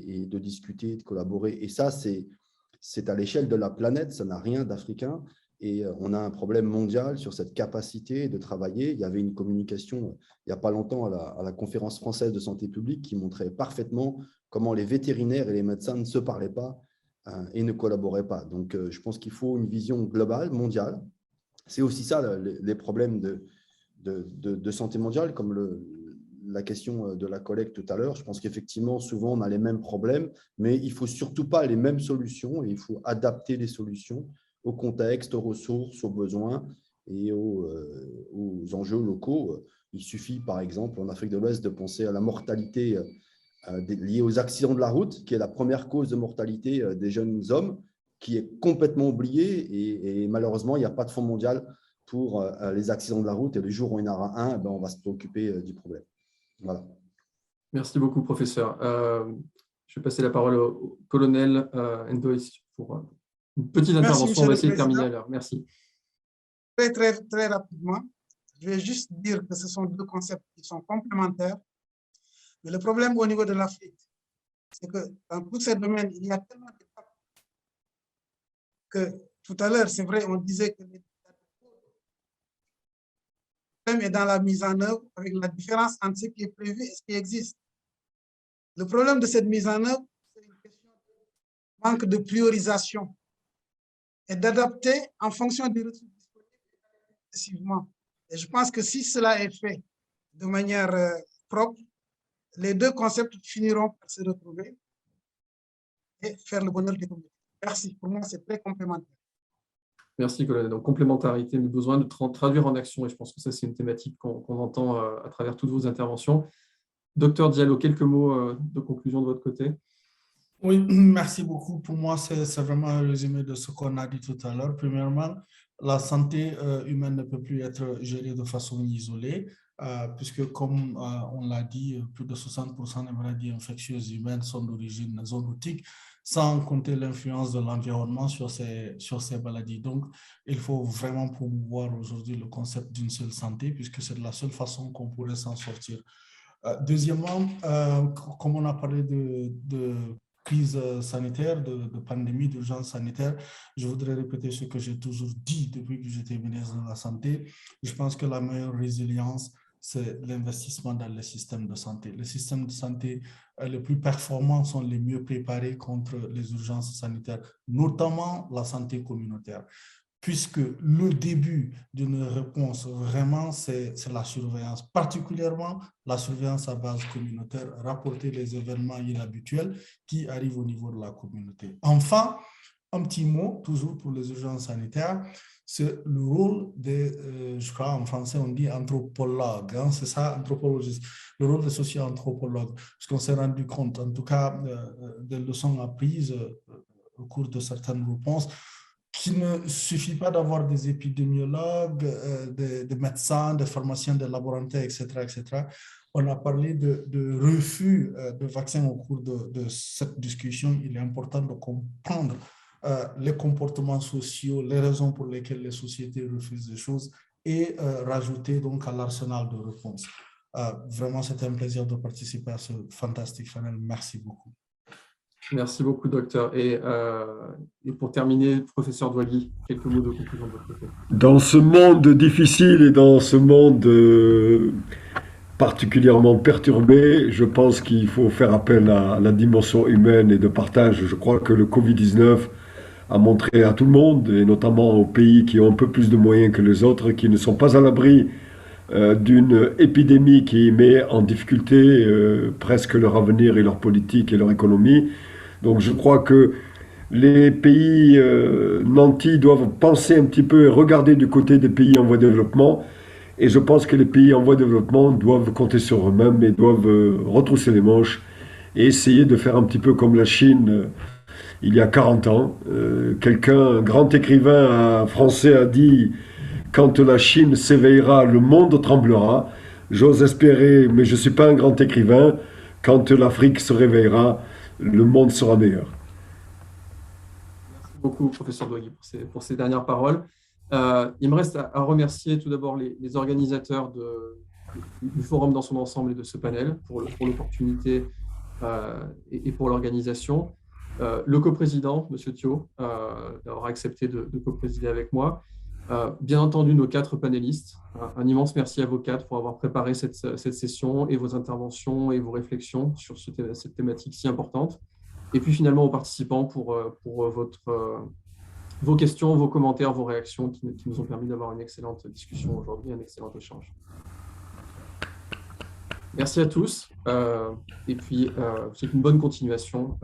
et de discuter, de collaborer. Et ça, c'est à l'échelle de la planète, ça n'a rien d'africain. Et on a un problème mondial sur cette capacité de travailler. Il y avait une communication il n'y a pas longtemps à la conférence française de santé publique qui montrait parfaitement comment les vétérinaires et les médecins ne se parlaient pas et ne collaboraient pas. Donc, je pense qu'il faut une vision globale, mondiale. C'est aussi ça, les problèmes de santé mondiale, comme la question de la collègue tout à l'heure. Je pense qu'effectivement, souvent, on a les mêmes problèmes, mais il ne faut surtout pas les mêmes solutions et il faut adapter les solutions au contexte, aux ressources, aux besoins et aux enjeux locaux. Il suffit, par exemple, en Afrique de l'Ouest, de penser à la mortalité liée aux accidents de la route, qui est la première cause de mortalité des jeunes hommes, qui est complètement oubliée. Et malheureusement, il n'y a pas de fonds mondial pour les accidents de la route. Et le jour où il y en aura un, on va se préoccuper du problème. Voilà. Merci beaucoup, professeur. Je vais passer la parole au colonel Ndoye pour une petite intervention. On va essayer de terminer à l'heure. Merci. Très rapidement, je vais juste dire que ce sont deux concepts qui sont complémentaires. Mais le problème au niveau de l'Afrique, c'est que dans tous ces domaines, il y a tellement d'étapes que tout à l'heure, c'est vrai, on disait que le problème est dans la mise en œuvre avec la différence entre ce qui est prévu et ce qui existe. Le problème de cette mise en œuvre, c'est une question de manque de priorisation et d'adapter en fonction des ressources disponibles. Et je pense que si cela est fait de manière propre, les deux concepts finiront par se retrouver et faire le bonheur des communautés. Merci. Pour moi, c'est très complémentaire. Merci, colonel. Donc, complémentarité, mais besoin de traduire en action. Et je pense que ça, c'est une thématique qu'on entend à travers toutes vos interventions. Docteur Diallo, quelques mots de conclusion de votre côté? Oui, merci beaucoup. Pour moi, c'est vraiment un résumé de ce qu'on a dit tout à l'heure. Premièrement, la santé humaine ne peut plus être gérée de façon isolée, puisque comme on l'a dit, plus de 60% des maladies infectieuses humaines sont d'origine zoonotique, sans compter l'influence de l'environnement sur ces maladies. Donc, il faut vraiment promouvoir aujourd'hui le concept d'une seule santé, puisque c'est la seule façon qu'on pourrait s'en sortir. Deuxièmement, comme on a parlé de crise sanitaire, de pandémie, d'urgence sanitaire, je voudrais répéter ce que j'ai toujours dit depuis que j'étais ministre de la Santé. Je pense que la meilleure résilience, c'est l'investissement dans le système de santé. Les systèmes de santé les plus performants sont les mieux préparés contre les urgences sanitaires, notamment la santé communautaire, puisque le début d'une réponse, vraiment, c'est la surveillance, particulièrement la surveillance à base communautaire, rapporter les événements inhabituels qui arrivent au niveau de la communauté. Enfin, un petit mot, toujours pour les urgences sanitaires, c'est le rôle des, je crois en français on dit anthropologue, hein, c'est ça, anthropologiste, le rôle des socio-anthropologues, parce qu'on s'est rendu compte, en tout cas, des leçons apprises au cours de certaines réponses, qu'il ne suffit pas d'avoir des épidémiologues, des médecins, des pharmaciens, des laborantins, etc., etc. On a parlé de refus de vaccins au cours de cette discussion. Il est important de comprendre les comportements sociaux, les raisons pour lesquelles les sociétés refusent des choses et rajouter donc à l'arsenal de réponse. Vraiment, c'était un plaisir de participer à ce fantastique panel. Merci beaucoup. Merci beaucoup, docteur. Et pour terminer, professeur Douagui, quelques mots de conclusion de votre côté. Dans ce monde difficile et dans ce monde particulièrement perturbé, je pense qu'il faut faire appel à la dimension humaine et de partage. Je crois que le Covid-19 a montré à tout le monde, et notamment aux pays qui ont un peu plus de moyens que les autres, qui ne sont pas à l'abri d'une épidémie qui met en difficulté presque leur avenir et leur politique et leur économie. Donc je crois que les pays nantis doivent penser un petit peu et regarder du côté des pays en voie de développement. Et je pense que les pays en voie de développement doivent compter sur eux-mêmes et doivent retrousser les manches et essayer de faire un petit peu comme la Chine il y a 40 ans. Un grand écrivain français a dit « Quand la Chine s'éveillera, le monde tremblera ». J'ose espérer, mais je ne suis pas un grand écrivain, quand l'Afrique se réveillera, le monde sera meilleur. Merci beaucoup, professeur Douagui, pour ces dernières paroles. Il me reste à remercier tout d'abord les organisateurs du forum dans son ensemble et de ce panel pour l'opportunité et pour l'organisation. Le coprésident, M. Thio, d'avoir accepté de coprésider avec moi. Bien entendu, nos 4 panélistes. Un immense merci à vous 4 pour avoir préparé cette session et vos interventions et vos réflexions sur cette thématique si importante. Et puis finalement aux participants pour vos questions, vos commentaires, vos réactions qui nous ont permis d'avoir une excellente discussion aujourd'hui, un excellent échange. Merci à tous et puis c'est une bonne continuation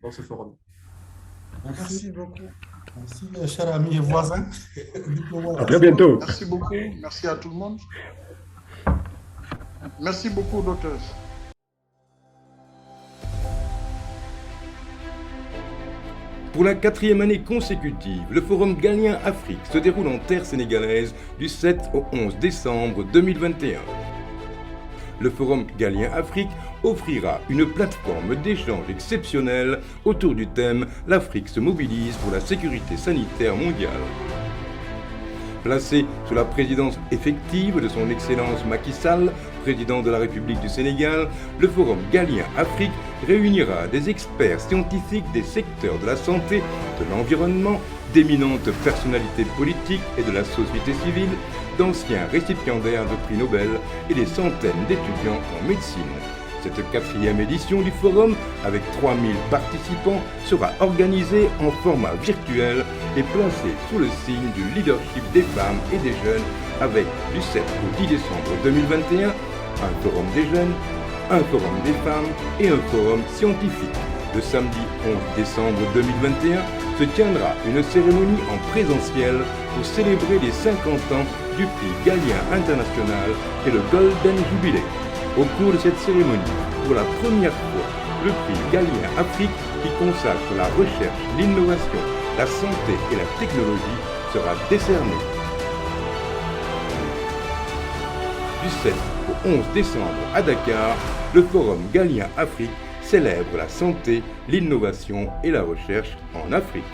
dans ce forum. Merci beaucoup. Merci, chers amis et voisins. À très bientôt. Merci beaucoup. Merci à tout le monde. Merci beaucoup, docteur. Pour la 4e année consécutive, le Forum Galien Afrique se déroule en terre sénégalaise du 7 au 11 décembre 2021. Le Forum Galien Afrique offrira une plateforme d'échange exceptionnelle autour du thème « L'Afrique se mobilise pour la sécurité sanitaire mondiale ». Placé sous la présidence effective de son Excellence Macky Sall, président de la République du Sénégal, le Forum Galien Afrique réunira des experts scientifiques des secteurs de la santé, de l'environnement, d'éminentes personnalités politiques et de la société civile, d'anciens récipiendaires de prix Nobel et des centaines d'étudiants en médecine. Cette 4e édition du forum, avec 3000 participants, sera organisée en format virtuel et placée sous le signe du leadership des femmes et des jeunes, avec du 7 au 10 décembre 2021, un forum des jeunes, un forum des femmes et un forum scientifique. Le samedi 11 décembre 2021 se tiendra une cérémonie en présentiel pour célébrer les 50 ans du prix Galien International et le Golden Jubilee. Au cours de cette cérémonie, pour la première fois, le prix Galien Afrique, qui consacre la recherche, l'innovation, la santé et la technologie, sera décerné. Du 7 au 11 décembre à Dakar, le Forum Galien Afrique célèbre la santé, l'innovation et la recherche en Afrique.